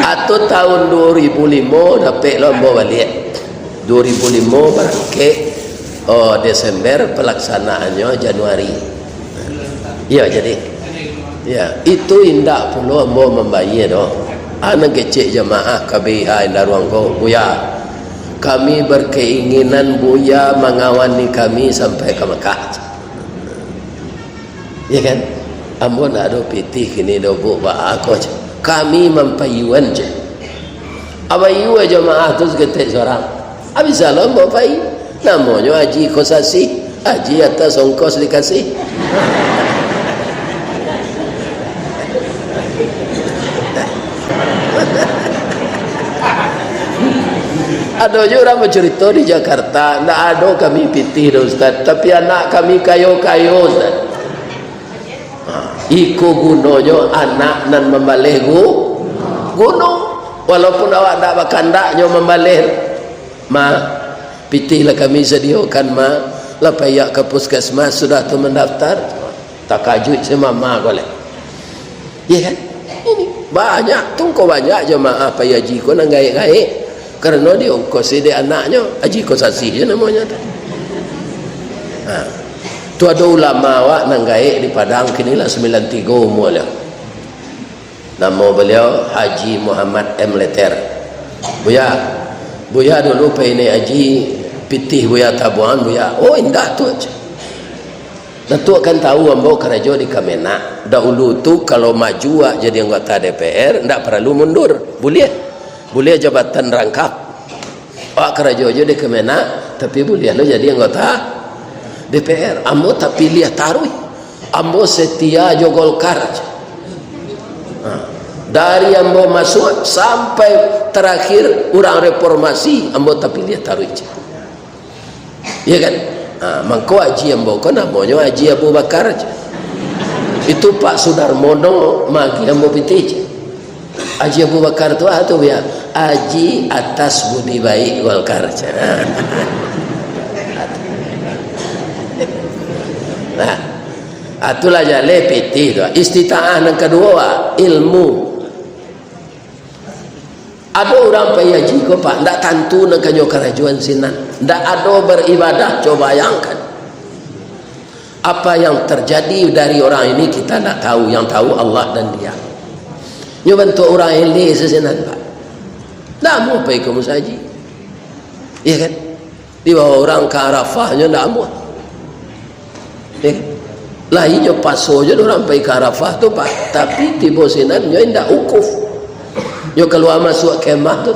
Atau tahun 2005 dapat lomba balik 2005 berangkat Desember, pelaksanaannya Januari. Ya jadi ya itu indah pula mau membayar doh. Anak kecil jamaah KBH Darwang ko Buya. Kami berkeinginan Buya mengawani kami sampai ke Mekah. Ya kan? Ambo nak ada pitih kini do bu ba aku. Kami mempayuan je. Abayu jamaah tu seketik seorang. Habis salam bapak i. Namanya haji kosasi. Haji atas ongkos dikasih. Ada je orang bercerita di Jakarta, ndak ada kami pitih dah Ustaz, tapi anak kami kayo-kayo Ustaz. Iko gunanya anak nan membalih gunung. Walaupun awak tak bakandaknya membalih, pitihlah kami sediakan lah payah ke puskesmas sudah tu mendaftar. Tak kajut sama boleh. Ya kan? Ini banyak, tunggu banyak jemaah payah jiko nang gaik-gaik. Kerana dia ongkos dia anaknya haji kosasi je namanya tu. Tu ada ulama awak nang gaik di Padang kini lah 93 umur dia. Nama beliau Haji Muhammad M. Leter. Buya dulu pengen haji pitih buya tabuan buya. Oh indah tu aja. Datuk kan tahu ambo kerja di Kemenak. Dahulu tu kalau maju jadi anggota DPR ndak perlu mundur. Boleh jabatan rangkap. Awak kerja je di Kemenak, tapi boleh lo jadi anggota DPR. Ambo tak pilih tarui. Ambo setia jo Golkar aja. Dari ambo masuk sampai terakhir orang reformasi, ambo tak pilih tarui aja. Ya kan? Mangko haji ambo kan namanya Haji Abu Bakar aja. Itu Pak Sudarmono magi ambo pitih aja. Haji Abu Bakar tu ya haji atas budi baik Golkar. Nah, itulah jale pitih tu. Istitaah yang kedua ilmu. Ada orang payah jiko Pak, ndak tantu nak kanyo kerajuan sinan, ndak ada beribadah. Coba bayangkan apa yang terjadi dari orang ini kita tak tahu, yang tahu Allah dan Dia. Nyo bentuk orang ini sesenan Pak. Ndak mau pergi ke musaji. Iya kan? Di bawah orang ke Arafahnya ndak mau. Ya kan? Lainnya paso je orang pergi ke Arafah tu Pak, tapi tiba senan nyo ndak ukuf. Nyo keluar masuk kemah tu.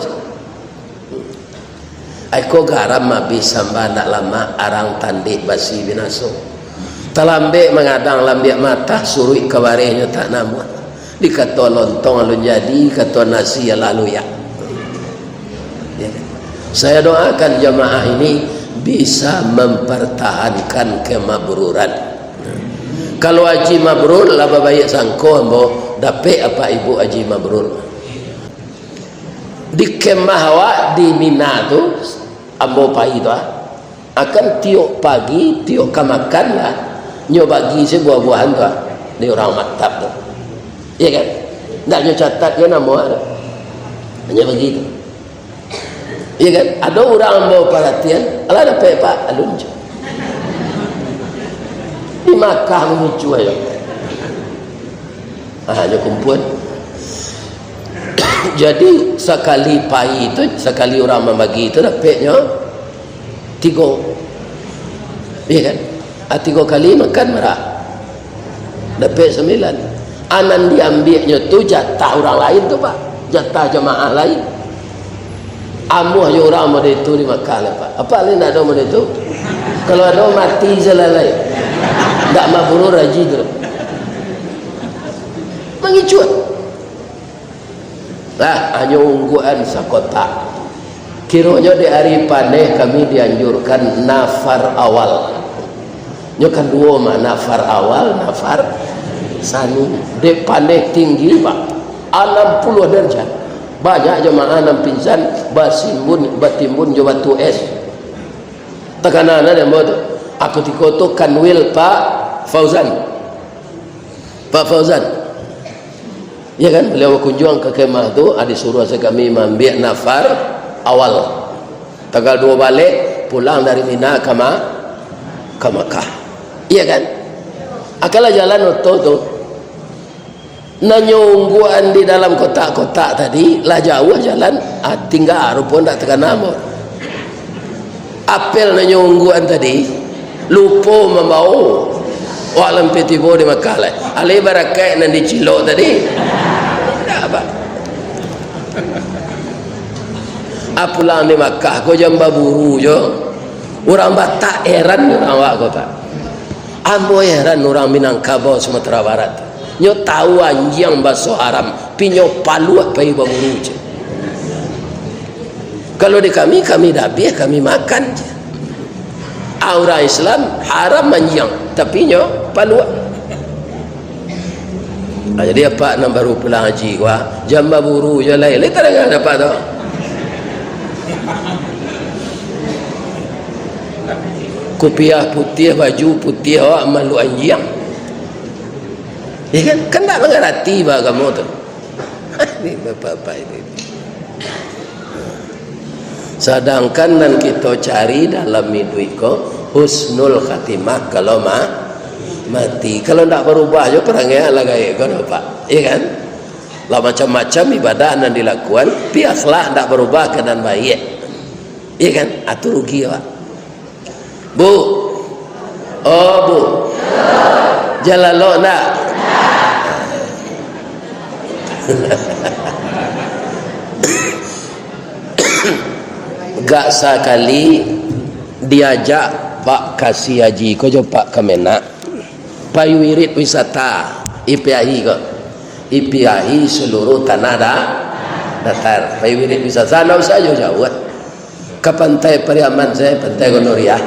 Aiko garam mabis samba ndak lama arang tandik basi binaso. Talambe mengadang lambiak mata surui kabarehnya tak namuat. Dikata lontong lalu jadi, kata nasi ya lalu ya. Ya. Saya doakan jamaah ini bisa mempertahankan kemabruran. Kalau haji mabrur laba baik sangko ambo dapat apa ibu haji mabrur. Di kemah awak di Mina tu ambo pagi tu akan tiok pagi tiok kamakan lah nyo bagi sebuah-buahan tu di orang maktab tu. Ya kan? Tak ada catat ke nama ada. Hanya begitu. Ya kan? Ada orang bawa perhatian, ala dapat Pak alun je. Di Makkah menuju aja. Hanya kumpul. Jadi sekali pai itu, sekali orang membagi itu dapatnya 3. Ya kan? 3 kali makan merah. Dapat 9. Anan diambilnya tu jatah orang lain tu Pak, jatah jemaah lain. Amuh je orang model itu di Makkah lah Pak. Apa lain ada model itu? Kalau ada mati selalai, tak mabrur haji tu. Mengicut. Lah hanya ungguan sakota. Kiranya di hari paneh kami dianjurkan nafar awal. Nyokan dua mah nafar awal, nafar sani. Dek pandai tinggi Pak 60 derajat. Banyak jemaah nam pinsan batimbun jo batu es. Tekanan ada mo tu. Apa tikoto kanwil Pak Fauzan. Pak Fauzan. Ya kan beliau kunjung ke kemah tu ada suruh kami ambil nafar awal. Tanggal 2 balik pulang dari Mina ke Makkah. Iya kan? Akalah jalan oto tu nanyungguan di dalam kotak-kotak tadi lah jauh jalan tinggal pun tak tekan nama apel nanyungguan tadi lupa membawa walam petibo di Makkah lah alih barakai nan dicilok tadi apa pulang di Makkah kau jamba buru je orang Batak heran orang awak kota ambo heran orang Minangkabau Sumatera Barat nyo tahu anjing bahasa haram pinyo palu apa ibu buru je Kalau di kami dabih, kami makan je. Orang Islam haram manjang, tapi nyo paluak. Jadi apa nak baru pulang haji gua, jamba buru je lain. Tak ada dapat tu. Kopiah putih, baju putih, awak malu anjing. Ya kan? Kan tak mengerti bah kamu tu. Ini apa-apa ini. Sedangkan dan kita cari dalam hidup ko husnul khatimah kalau mati. Kalau tak berubah je perangai ala gaya kau dapat. Ya kan? Lah macam-macam ibadah yang dilakukan, biarlah tak berubah keadaan baik. Ya kan? Atau rugi awak. Bu. Oh bu. Jalan lo nak. Gak sekali diajak Pak kasih haji ko jo Pak Kemenak payu wirid wisata IPAI ko IPAI seluruh tanah datar payu wirid wisata nak usah jauh-jauh ke pantai Pariaman saya pantai Gonoria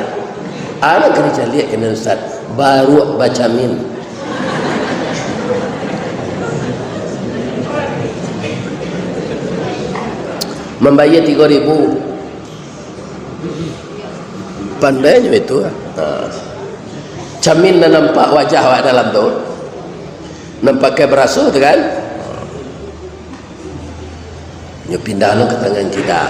anak kerja lihat kena Ustaz baru baca min membayar 3.000 pandainya itu. Camin dan nampak wajah awak dalam tu, nampak kayak berasuh tu kan. Nyo pindah lo ke tangan kita.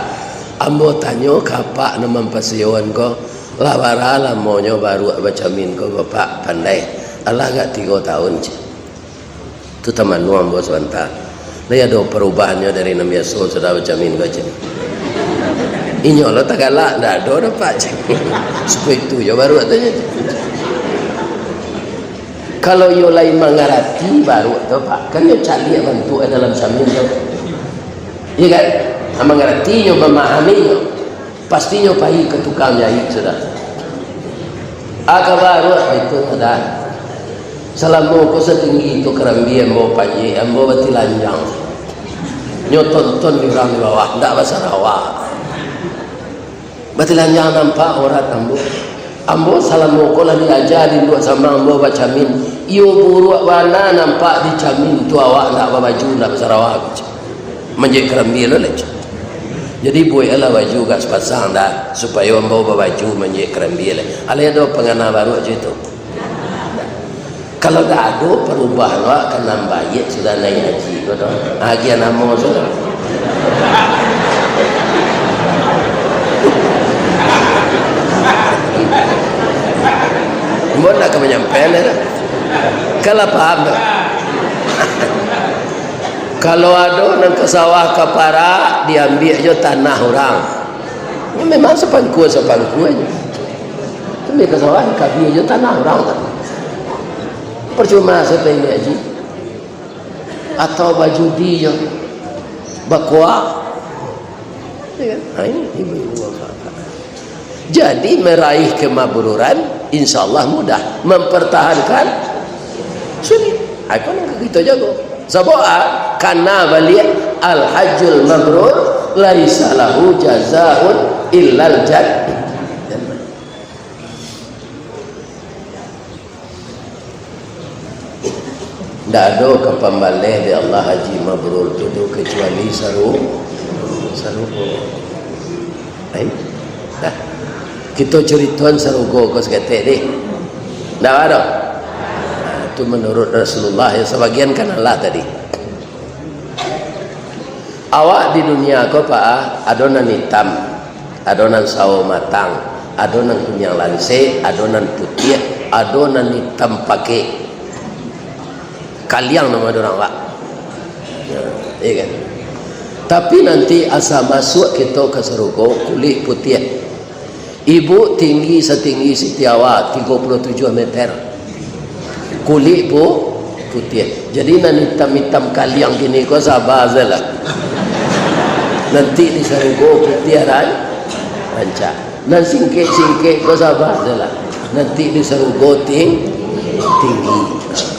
Ambo tanyo kapak nama pasion ko lawara lamonyo baru bacamin ko bapak pandai. Allah gak 3 tahun je. Tu taman nu ambo sebentar. Dia ada perubahannya dari nama Yesus sudah bacamin ko je. Inyo lo tak galak dah ada dapat supaya itu je baru katanya. Kalau yo lain mengerti baru tu pak kan yo cari bantu dalam samin tu. Iya kan? Mengerti yo memahami yo pasti yo pergi ke tukang jahit sudah. Aga baru itu ada. Selama ko setinggi itu kerambi ambo paji ambo batilanjang. Nyo tonton di orang di bawah ndak bahasa Sarawak. Batilan yang nampak orang ambo salam mokolah diajarin dua sama ambo baca min iyo buruk warna nampak di camin tu awak nak baju nak Sarawak menjadi kerambi leleh. Jadi boy ala baju gas pasang dah supaya ambo baju menjadi kerambi leleh. Alih ada pengana baru aja itu. Kalau tak ada perubahan awak kan nambah sudah naik haji betul. Haji namo sudah. Mbak nak menyampaikan kalau paham kalau ada nang ke sawah kapara diambil je tanah orang memang sepangku aja tapi ke sawah diambil je tanah orang percuma saya pengen haji atau baju di je bakwa ini ibu-ibu jadi meraih kemabruran insyaallah mudah mempertahankan sulit aku nak kita jago sebab karena balik al hajjul mabrur laisa lahu jazaa'un illal jannah. Tidak ada kepambalih di Allah haji mabrur itu kecuali saru kita ceritakan sarugo kau seketik deh tak ada itu menurut Rasulullah yang sebagian kan Allah tadi awak di dunia kau pak adonan hitam adonan sawo matang adonan kunyang lanse adonan putih adonan hitam pakai kaliang nama orang pak ya kan tapi nanti asal masuk kita ke sarugo kulit putih. Ibu tinggi setinggi Siti Awak 37 meter. Kulit bu putih. Jadi nan hitam-hitam kaliang gini kau sabar saja. Nanti di sarugo putih rancak. Nan singkek-singkek kau sabar saja. Nanti di sarugo tinggi.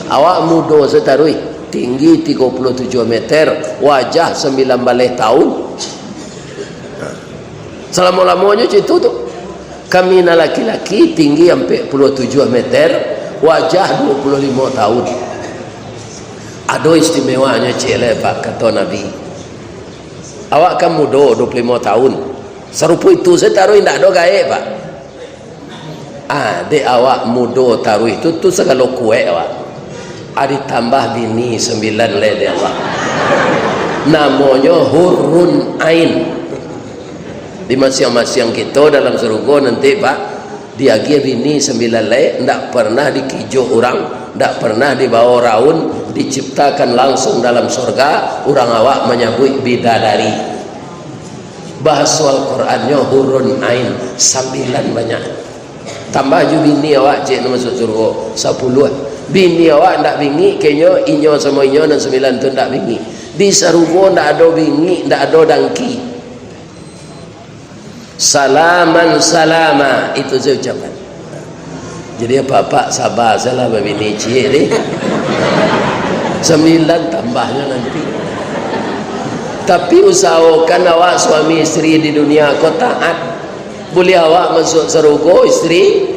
Awak muda setarui tinggi 37 meter, wajah 19 tahun. selama-lamanya itu tu. Kami na laki-laki tinggi sampai 27 meter, wajah 25 tahun. Ada istimewanya cile Pak, kata Nabi. Awak kan muda 25 tahun. Serupa itu saya taruh tidak ada gaya Pak. Dek awak muda taruh itu tu segala kue awak. Ditambah bini 9 lede awak. Namanya hurun ain. Di masing-masing kita dalam surga nanti Pak, diagi bini 9 lede, tidak pernah dikijo orang, tidak pernah dibawa raun, diciptakan langsung dalam surga. Orang awak menyebut bidadari. Bahasa Al-Qurannya hurun ain 9 banyak. Tambah ju bini awak cik masuk surga 10. Bini awak ndak bingi kenyo inyo sama inyo dan 9 tu ndak bingi. Di surga ndak ada bingi, ndak ada dangki. Salaman salama itu saya ucapkan. Jadi apa-apa sabar salah bini cik ni. 9 tambahnya nanti. Tapi usahakan awak suami istri di dunia kau taat. Boleh awak masuk surga istri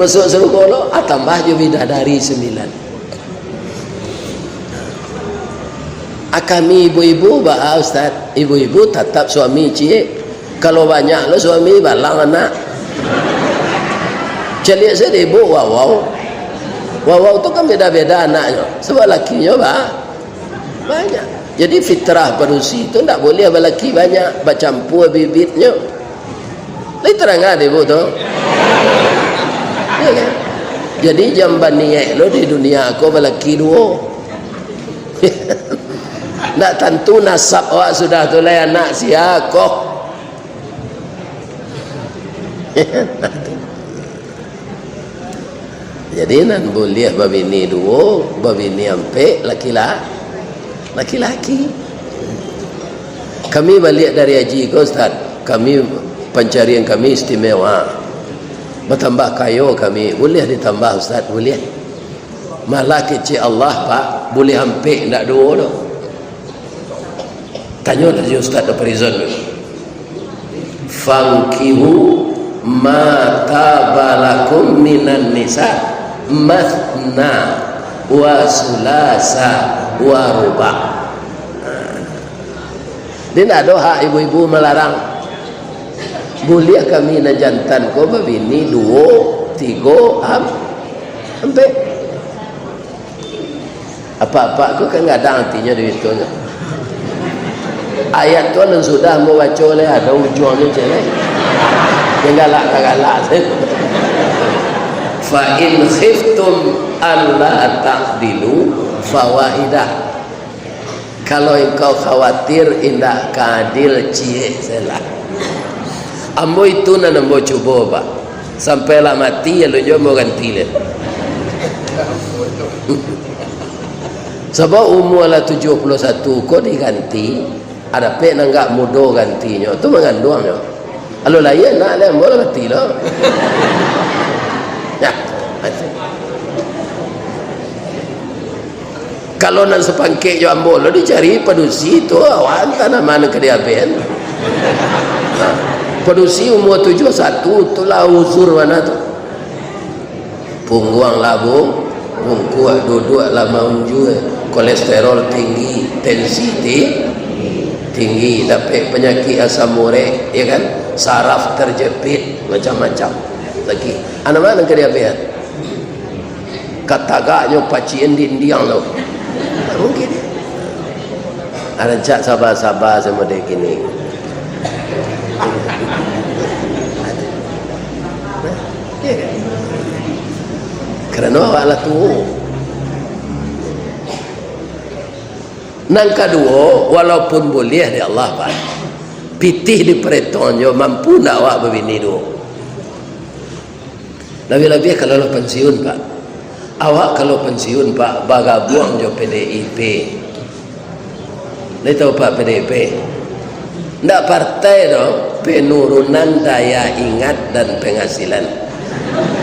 masuk surga lo, tambah je bidadari 9. Kami ibu-ibu bah Ustaz, ibu-ibu tetap suami cik. Kalau banyak lo suami balang anak. Celiak saya ibu wow. Wow tu kan beda-beda anaknya. Sebab lakinya banyak. Jadi fitrah manusia itu tak boleh lelaki banyak, bercampur bibitnya. Lagi terang ada ibu tu. Ya kan? Jadi jamban niat lo di dunia aku lelaki 2. Tak tentu nasab awak sudah tu lah anak siapa. Jadi nan boleh babini 2, babini ampe laki-laki. Kami balik dari haji ke Ustaz, kami pencarian kami istimewa, bertambah kayu kami, boleh ditambah Ustaz, boleh. Malah kecil Allah Pak, boleh ampe tak 2 tu. Tanya lagi Ustaz di prison. Fankihu ma tabalakum minan nisa mathna wa sulasa wa ruba. Dia tak ada hak ibu-ibu melarang. Boleh kami na jantan ko babini 2, 3 sampai apa-apa ko kan enggak ada artinya duit tu. Ayat tu nan sudah mau baca oleh ada ujungnya celek. Galak fa in khiftum alla ta'dilu fawaidah. Kalau engkau khawatir indak keadil cie salah. Ambo itu nan ambo cuba Pak. Sampailah mati ya lo mau ganti le. Sebab umur lah 71 kau diganti, ada pe nanggak mudo gantinya. Tu mengandungnya. Kalau lain nak lah boleh mati lah. Ya, mati. Kalau nak sepangkek jo ambo lo dicari padusi tu awan tanah mana ke dia ben. Padusi umur 71 tu lah uzur mana tu. Pungguang labu, bungkuak duduk lama unju, kolesterol tinggi, tensi tinggi, dapat penyakit asam urat, ya kan? Saraf terjepit, macam-macam. Lagi, anak mana ke dia ben? Katagaknya pacien di indiang lo. Mungkin ada cak sabar-sabar sama dia gini. Kerana awaklah tu. Nang kedua, walaupun boleh di Allah Pak, pitih di peretonyo mampu nak awak berbini 2. Lebih-lebih kalau lo pensiun Pak. Awak kalau pensiun Pak, bagabung jo PDIP. Ni tahu Pak PDIP? Ndak partai do, penurunan daya ingat dan penghasilan.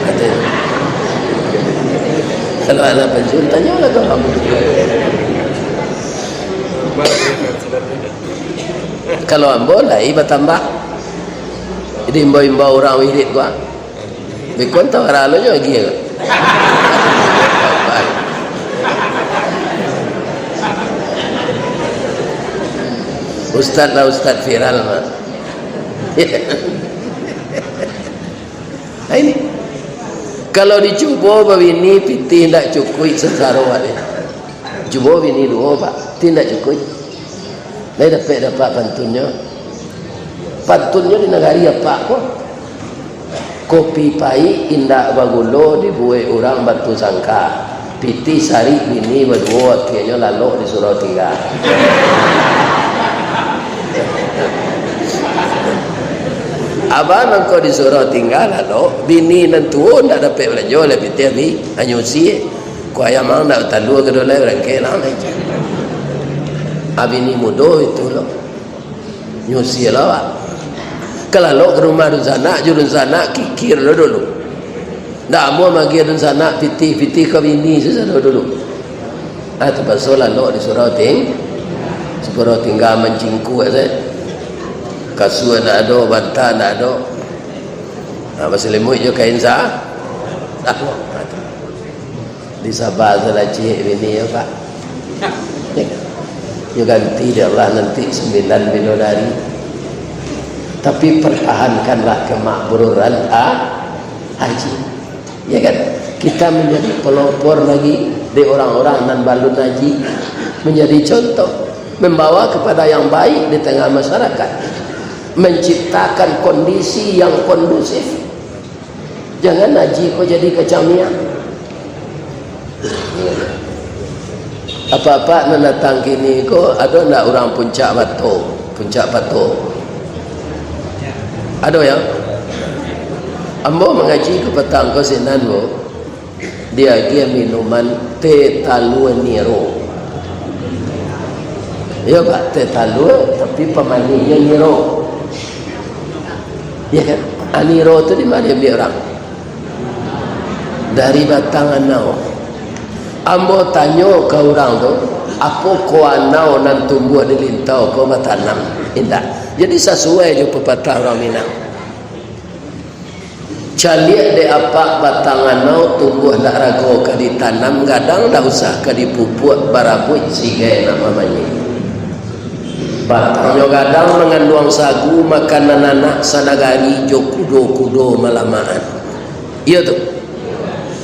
Katanya. Kalau anak pensiun tanya lah kamu. Kalau ambo lah iba tambah. Jadi imbau-imbau orang wirid gua. Bikon tahu ralo je lagi. Ustaz lah ustaz viral mah. Ini kalau dicuba bini piti tidak cukup sesaruh ni. Cuba bini dua pak, tidak cukup. Lai dapat pantunnya. Pantunnya di negari apa kok? Kopi pai indak bagulo dibuat orang batu sangka. Piti sari bini berdua akhirnya lalu disuruh tinggal. Abang engkau disuruh tinggal lalu bini nentu ndak dapat belanja oleh piti ni anyusi ku ayam mang ndak talu ke dole rangke lah aja. Abini mudo itu lo nyusi lah. Kalau ke rumah dun sana jurun sana kikir lo dulu. Ndak mau magi dun sana piti ke bini sesado dulu. Ah tu pasal lalu disuruh tinggal mencingku aja. Kasut nak ada, bantal nak ada. Pasal lemut je kain sah. Di Sabah salah cik bini ya pak. Ya ganti dia Allah nanti 9 bidadari. Tapi pertahankanlah kemakmuran haji. Ya kan? Kita menjadi pelopor lagi di orang-orang nan balun haji, menjadi contoh, membawa kepada yang baik di tengah masyarakat. Menciptakan kondisi yang kondusif. Jangan haji kau jadi kecamian. Apa-apa nak datang kini kau ada nak orang puncak batu ada ya. Ambo mengaji ke petang kau sinan bo dia dia minuman teh talua niro. Ya pak, teh talua tapi pemaninya niro. Ya kan? Aniro tu di mana dia orang? Dari batang anau. Ambo tanya ke orang tu, apa kau anau nan tumbuh di lintau kau matanam? Indah. Jadi sesuai je pepatah orang Minang. Caliak de apa batang anau tumbuh dak rago ka ditanam gadang dak usah ka dipupuk barabut sigai nama manyi. Batangnya gadang mengandung sagu makanan anak sanagari jo kudo malamaan. Iya tu.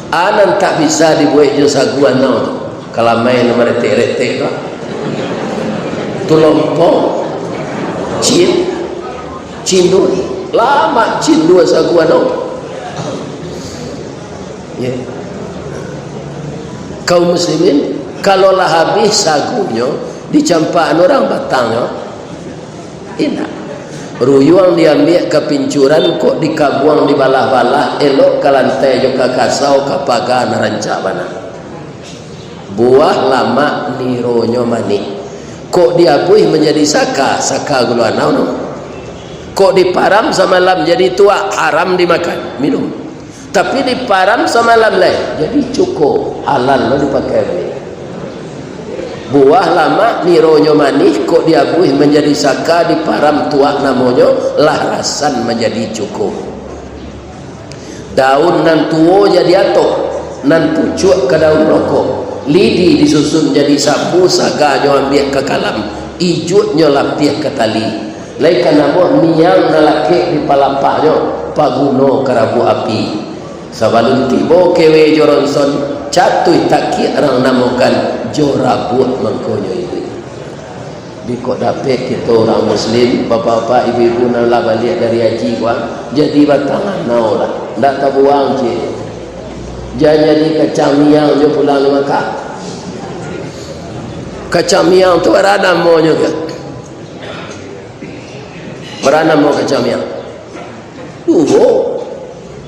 Anan tak bisa dibuat jo sagu anau tu. Kalau main nama retek-retek tu. Tulompong. Cindun. Lama cindu sagu anau. Ya. Kaum muslimin kalaulah habis sagunya dicampak orang batangnya enak. Ruyuang diambil ke pincuran kok dikabuang di balah-balah elok ke lantai juga kasau ke pagar narancak mana. Buah lama nironyo mani. Kok diabuih menjadi saka gula anau no. Kok diparam semalam jadi tua haram dimakan minum. Tapi diparam semalam lain jadi cukup halal lo dipakai beli. Buah lama nironyo manis kok diabuih menjadi saka diparam tua namanya lahrasan menjadi cukup. Daun nan tuo jadi atok nan pucuk ke daun rokok. Lidi disusun jadi sapu saga nyo ambil ke kalam. Ijutnya lapih ke tali. Laikan nama miang nalake di palapaknya paguno kerabu api. Sabalun tibo kewe joronson catuy taki orang namakan jorabut mengkonyo itu. Bikok dapat kita orang muslim bapak-bapak ibu-ibu nak balik dari haji kuan jadi batangan nau lah ndak tabuang je. Jangan jadi kacang miang je pulang di Makkah. Kacang miang tu ada mau juga. Berana mau kacang miang.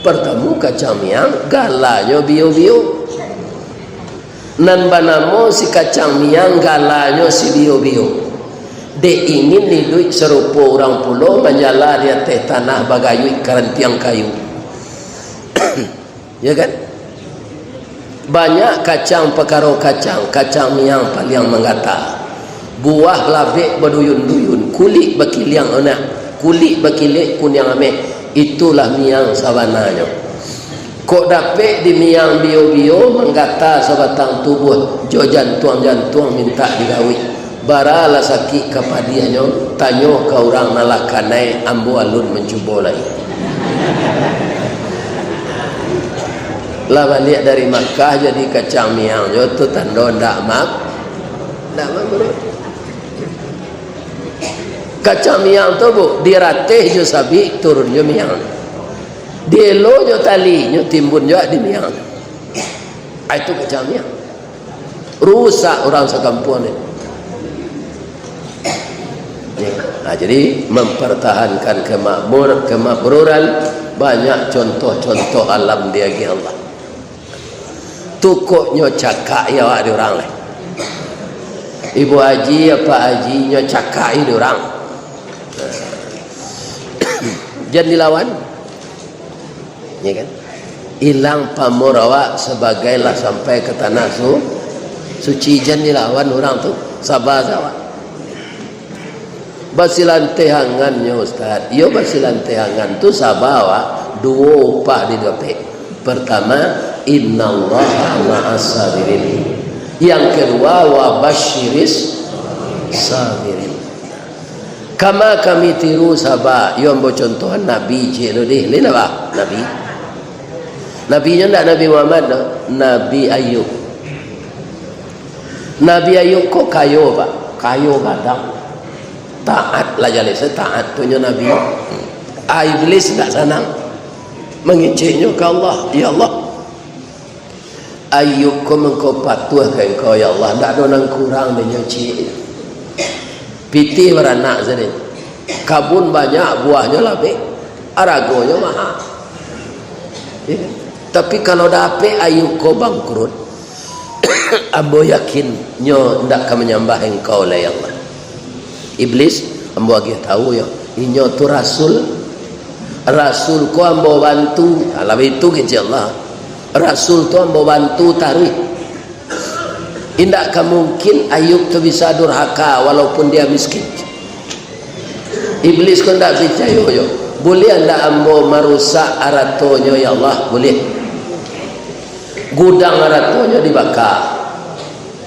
Pertama kacang miang galanya bio-bio. Nan banamo si kacang miang galanya si bio-bio. De ingin ni duit serupa orang pulau menyala dia teh tanah bagayui kerantiang kayu. Ya kan? Banyak kacang perkara kacang miang paling menggata. Buah labik berduyun-duyun, kulit bakiliang anak, kulit bakilik kunyang ameh. itulah miang sabananya. Kok dapet di miang bio-bio menggata sebatang tubuh jo jantuang minta digawi. Baralah sakit kapadianya tanyo ke orang nalakanai ambo alun mencuba lagi. Lah balik dari Makkah jadi kacang miang jo tu tanda ndak mak bro. Kacang miang tu bu diratih jo sabi turun jo miang. Dielo jo tali jo timbun jo di miang. Itu kacang miang. Rusak orang sekampung ni. Nah, jadi mempertahankan kemakmuran banyak contoh-contoh alam dia gi Allah. Tukoknya cakak ya wak di orang lain. Ibu haji apa haji nyo cakak di orang. Jangan dilawan. Ya kan? Hilang pamor awak sebagailah sampai ke tanah suci, jangan dilawan orang tu. Sabar awak. Basilantehangannya Ustaz. Yo basilantehangan tu sabawa dua upah di dapat. Pertama, innallaha ma'as sabirin. Yang kedua, wa basyiris sabirin. Kama kami tiru sabah. Yo ambo contohan Nabi je lo deh. Lain apa? Nabi nya ndak Nabi Muhammad no? Nabi Ayub. Nabi Ayub kok kayo Pak? Kayo badang. Taat lah jalan taat punya Nabi. Iblis tak senang mengiciknya ke Allah. Ya Allah, Ayub kau mengkau patuh ke engkau ya Allah, tak ada orang kurang dengan cik. Piti beranak jadi kabun banyak buahnya lebih, aragonya mahal. Ya. Tapi kalau dapet Ayub kau bangkrut, ambo yakin nyo ndak akan menyembah engkau lah ya Allah. Iblis ambo agi tahu ya inyo tu rasul ko ambo bantu ala itu insyaallah rasul tu ambo bantu tarik indak mungkin Ayub tu bisa durhaka walaupun dia miskin. Iblis ko ndak percaya yo boleh anda ambo merusak aratonyo ya Allah boleh gudang aratonyo dibakar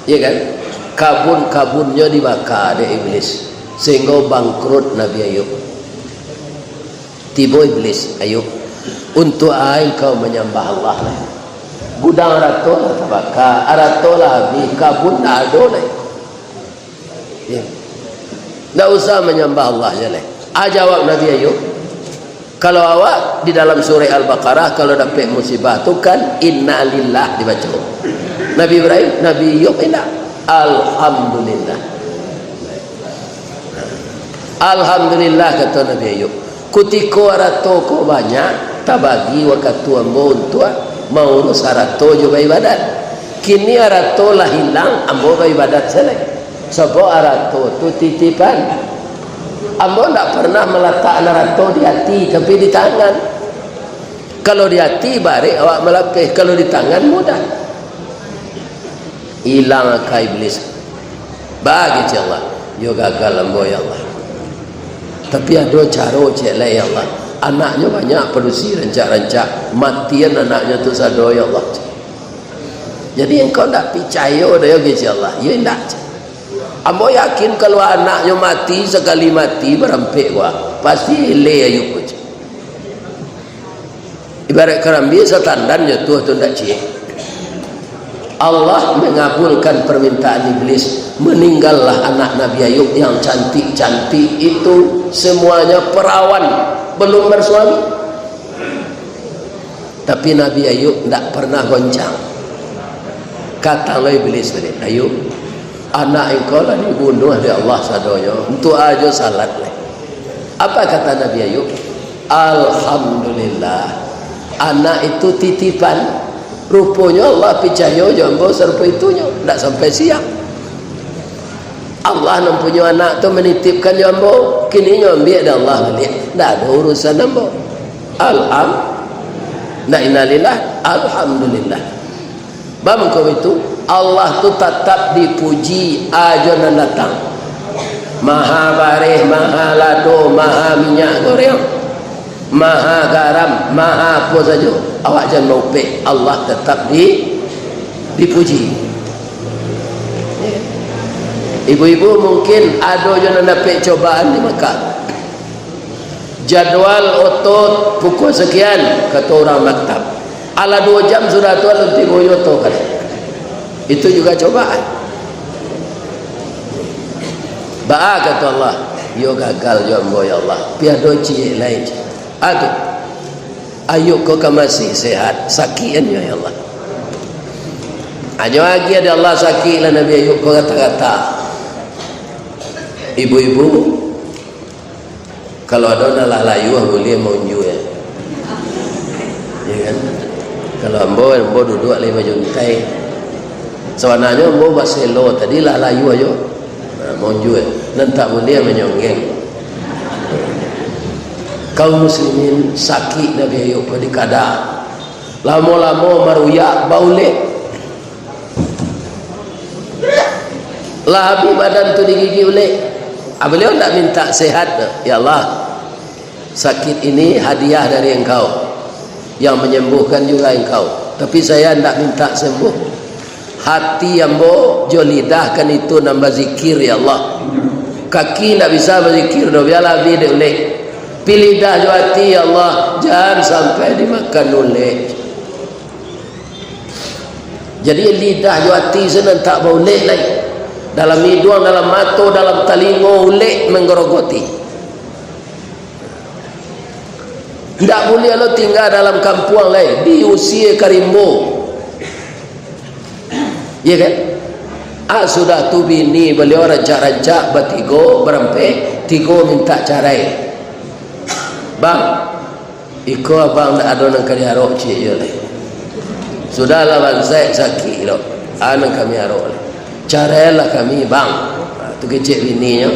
ya kan kabun-kabunnya dibakar dia Iblis sehingga bangkrut Nabi Ayub. Tiba Iblis Ayub untuk air kau menyembah Allah lah. Gudang arato lah terbakar, arato lah habis, kabun tak ada lah. Ya. Tak usah menyembah Allah je lah. Jawab Nabi Ayub, kalau awak di dalam surah Al-Baqarah kalau dapat musibah tu kan inna lillah dibaca. Nabi Ibrahim, Nabi Ayub tidak. Alhamdulillah. Alhamdulillah kata Nabi Ayub. Kutiko arato ko banyak tabagi wakatu ambo untuk mau urus arato juga ibadat. Kini arato lah hilang ambo ibadat selek. Sebab arato tu titipan. Ambo tak pernah meletak arato di hati tapi di tangan. Kalau di hati bari awak melapih, kalau di tangan mudah. Hilang akal Iblis. Bagi Allah. Yo gagal ambo ya Allah. Tapi ada cara cek lah ya Allah. Anaknya banyak produksi rancak-rancak. Matian anaknya tu sado ya Allah. Jadi engkau tak percaya dia ya Allah. Ya tak. Ambo yakin kalau anaknya mati sekali mati berampik gua. Pasti le Ayub. Ibarat kerambi setandannya tu tak cek. Allah mengabulkan permintaan Iblis. Meninggallah anak Nabi Ayub yang cantik-cantik itu semuanya perawan belum bersuami. Tapi Nabi Ayub tidak pernah goncang. Kata Iblis tadi, Ayub, anak engkau lah dibunuh oleh Allah sadonya untuk aja salat lah. Apa kata Nabi Ayub? Alhamdulillah, anak itu titipan. Rupanya Allah percaya jambo serba itunya tidak sampai siang. Allah mempunyai anak tu menitipkan jambo, kini nyambil dah Allah balik. Tak ada urusan jambo. Innalillah, alhamdulillah. Bangkau itu Allah tu tetap dipuji aja dan datang. Maha barih, maha lado, maha minyak goreng, maha garam, maha apa saja, awak jangan mau pek, Allah tetap dipuji. Ibu-ibu mungkin ada yang dapat cobaan di Mekah, jadual otot pukul sekian, kata orang maktab, ala 2 jam sudah tu alam tiga yoto kan, itu juga cobaan. Ba'a kata Allah, yo gagal yo ambo ya Allah, piado cie lain. Aduh, ayo kau masih sehat, sakian ya Allah. Ayo lagi ada Allah sakit lah Nabi Ayub kau kata-kata. Ibu-ibu, kalau ada nak layu boleh maunju ya, ya kan? Kalau ambo duduk lima juntai, sebenarnya ambo baselo tadi lah layu aja, maunju ya, dan tak boleh menyonggeng. Kaum muslimin sakit Nabi Ayub di kada, lama-lama maruyak baulek, lah habis badan tu digigi oleh. Beliau tak minta sehat, ya Allah, sakit ini hadiah dari engkau, yang menyembuhkan juga engkau, tapi saya tak minta sembuh. Hati ambo jo lidah kan itu nambah zikir ya Allah, kaki tak bisa berzikir do biarlah bide oleh, pilih dah jo hati ya Allah, jangan sampai dimakan oleh. Jadi lidah jo hati senang tak boleh lagi, dalam hidung, dalam mata, dalam telinga ulek menggerogoti. Tidak boleh lo tinggal dalam kampung lain di usia karimbo, ya kan? Sudah tu bini beliau rancak-rancak bertiga berempat, 3 minta carai. Bang, iko abang tak ada nak kali harok cik je lah. Sudahlah bang, saya sakit lo, anak kami harok lah. Carailah kami bang, tu kecil bininya.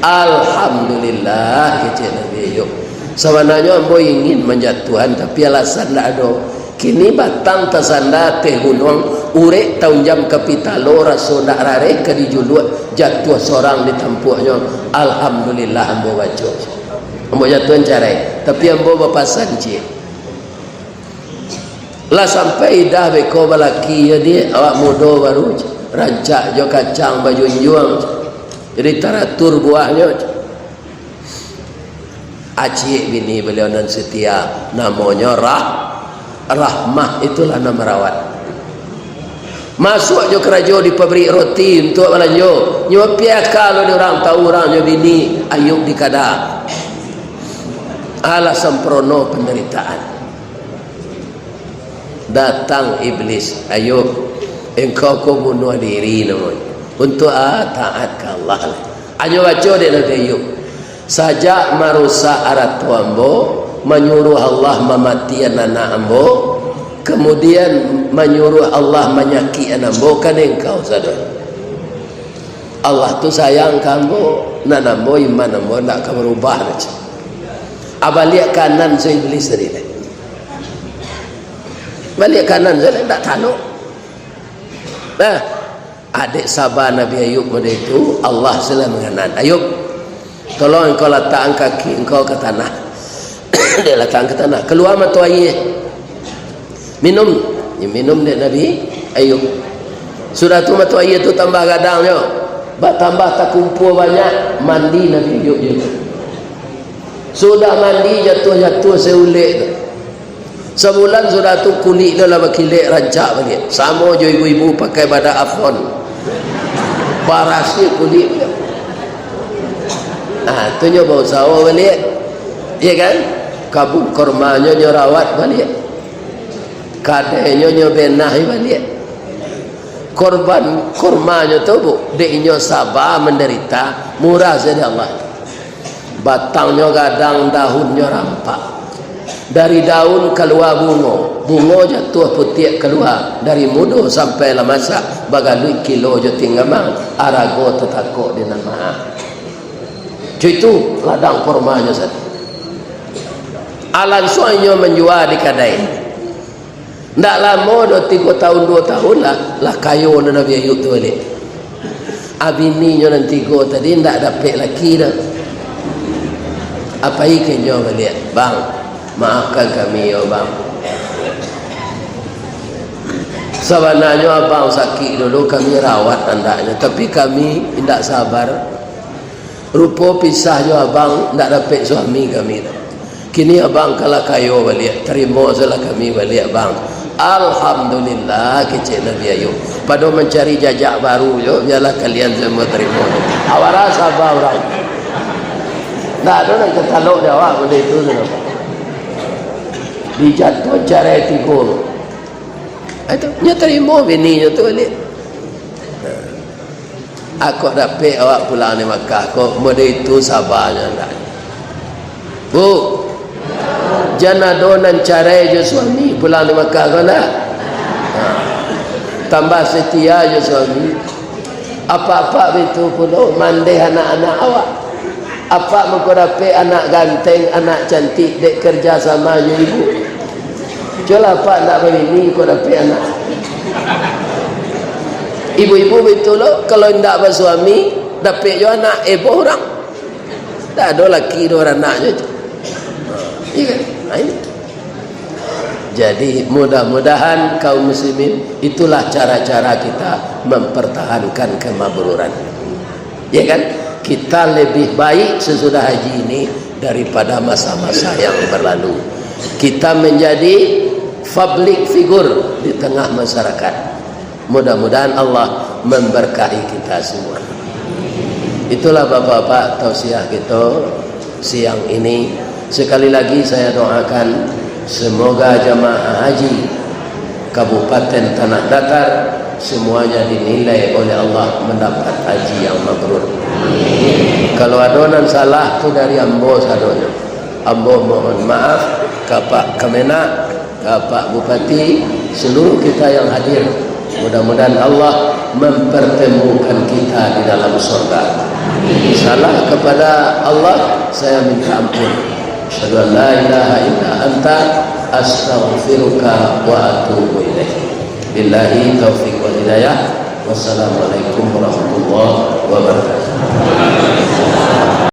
Alhamdulillah kecil Nabi Ayub. Sebenarnya ambo ingin menjatuhan, tapi alasan tak ada. Kini batang tersandar teh gunung, urek tahun jam kapitalo raso nak rarek ke dijuluk, jatuh seorang di tampuknya. Alhamdulillah ambo baca. Ambo jatuhan carai, tapi ambo berpasan cik. Lah sampai dah beko balaki ya dia awak muda baru cik. Rancak jo kacang baju juang, jadi teratur buahnya. Acik bini beliau nan setia, namanya Rahmah, itulah nama rawat. Masuk jo kerja di pabrik roti untuk belanja, nyopiak kalau orang tahu orangnya bini Ayub di kada. Ala sempurna penderitaan. Datang iblis, Ayub, engkau kau bunuh diri namanya untuk taat ke Allah. Hanya baca dia Nabi Ayub, sajak merusak arat ambo, menyuruh Allah mematikan anak ambo, kemudian menyuruh Allah menyakiti anak ambo, kan engkau sadar Allah tu sayang kamu, nak ambo iman ambo nak kamu berubah aja. Abalik kanan saya iblis tadi, balik kanan saya tak tanuk. Adik sabar Nabi Ayub pada itu, Allah sila menganan, Ayub, tolong engkau letakkan kaki engkau ke tanah. Dia letakkan ke tanah, keluar mata air, minum. Minum dia Nabi Ayub. Sudah tu mata air tu tambah gadangnya, tambah tak kumpul banyak, mandi Nabi Ayub juga. Sudah mandi jatuh seulek tu. Sebulan sudah tu kulit dia lah berkilik rancak balik. Sama je ibu-ibu pakai badak afon, barasi kulit dia. Tu nyo bau sawo balik, ya kan? Kabung kormanya nyo rawat balik, kadenya nyo benah balik. Korban kormanya tu bu, dek nyo sabar menderita, murah saja Allah. Batangnya gadang, daunnya rampak. Dari daun keluar bunga jatuh putih keluar, dari muda sampai lah masak bagalui kilo je tinggal mang arago tetakok di nama. Itu ladang kormanya saja. Alan suanya menjual di kedai. Tak lama dah 3 tahun 2 tahun lah kayu Nabi Ayub tu balik. Abininya nanti go tadi tak dapat laki dah. Apa ikan jawab balik, bang, maafkan kami ya bang. Sebenarnya abang sakit dulu kami rawat tandanya, tapi kami tidak sabar. Rupa pisah jo abang tidak dapat suami kami. Kini abang kalau kayo balik, terima salah kami balik abang. Alhamdulillah kecil Nabi Ayub. Pada mencari jajak baru jo, biarlah kalian semua terima. Awak rasa apa orang? Tak ada nak ketaluk dia awak benda itu tu. Dijatuh cara etikul. Itu nya terima bini nya tu balik. Aku dapat awak pulang di Makkah. Kau benda itu sabarnya nak. Bu, jangan donan cara je suami pulang di Makkah kau nak. Tambah setia je suami. Apa-apa itu pun mandeh anak-anak awak. Apa muka dapat anak ganteng, anak cantik dek kerja sama je ibu. Jualah apa nak bini kau dapat anak. Ibu-ibu betul loh, kalau tidak bersuami dapat jo anak ibu orang. Tak ada laki dua anak je. Iya kan? Jadi mudah-mudahan kaum muslimin itulah cara-cara kita mempertahankan kemabruran. Ya kan? Kita lebih baik sesudah haji ini daripada masa-masa yang berlalu. Kita menjadi public figure di tengah masyarakat. Mudah-mudahan Allah memberkahi kita semua. Itulah bapak-bapak tausiah kita siang ini. Sekali lagi saya doakan semoga jamaah haji Kabupaten Tanah Datar semuanya dinilai oleh Allah mendapat haji yang mabrur. Kalau adonan salah tu dari ambo sadonya. Ambo mohon maaf ke Pak Kemenak, ke Pak Bupati, seluruh kita yang hadir. Mudah-mudahan Allah mempertemukan kita di dalam surga. Salah kepada Allah saya minta ampun. Asyhadu an la ilaha illa anta astaghfiruka wa atubu ilaik. Billahi taufiq wal hidayah. Wassalamualaikum warahmatullahi wabarakatuh.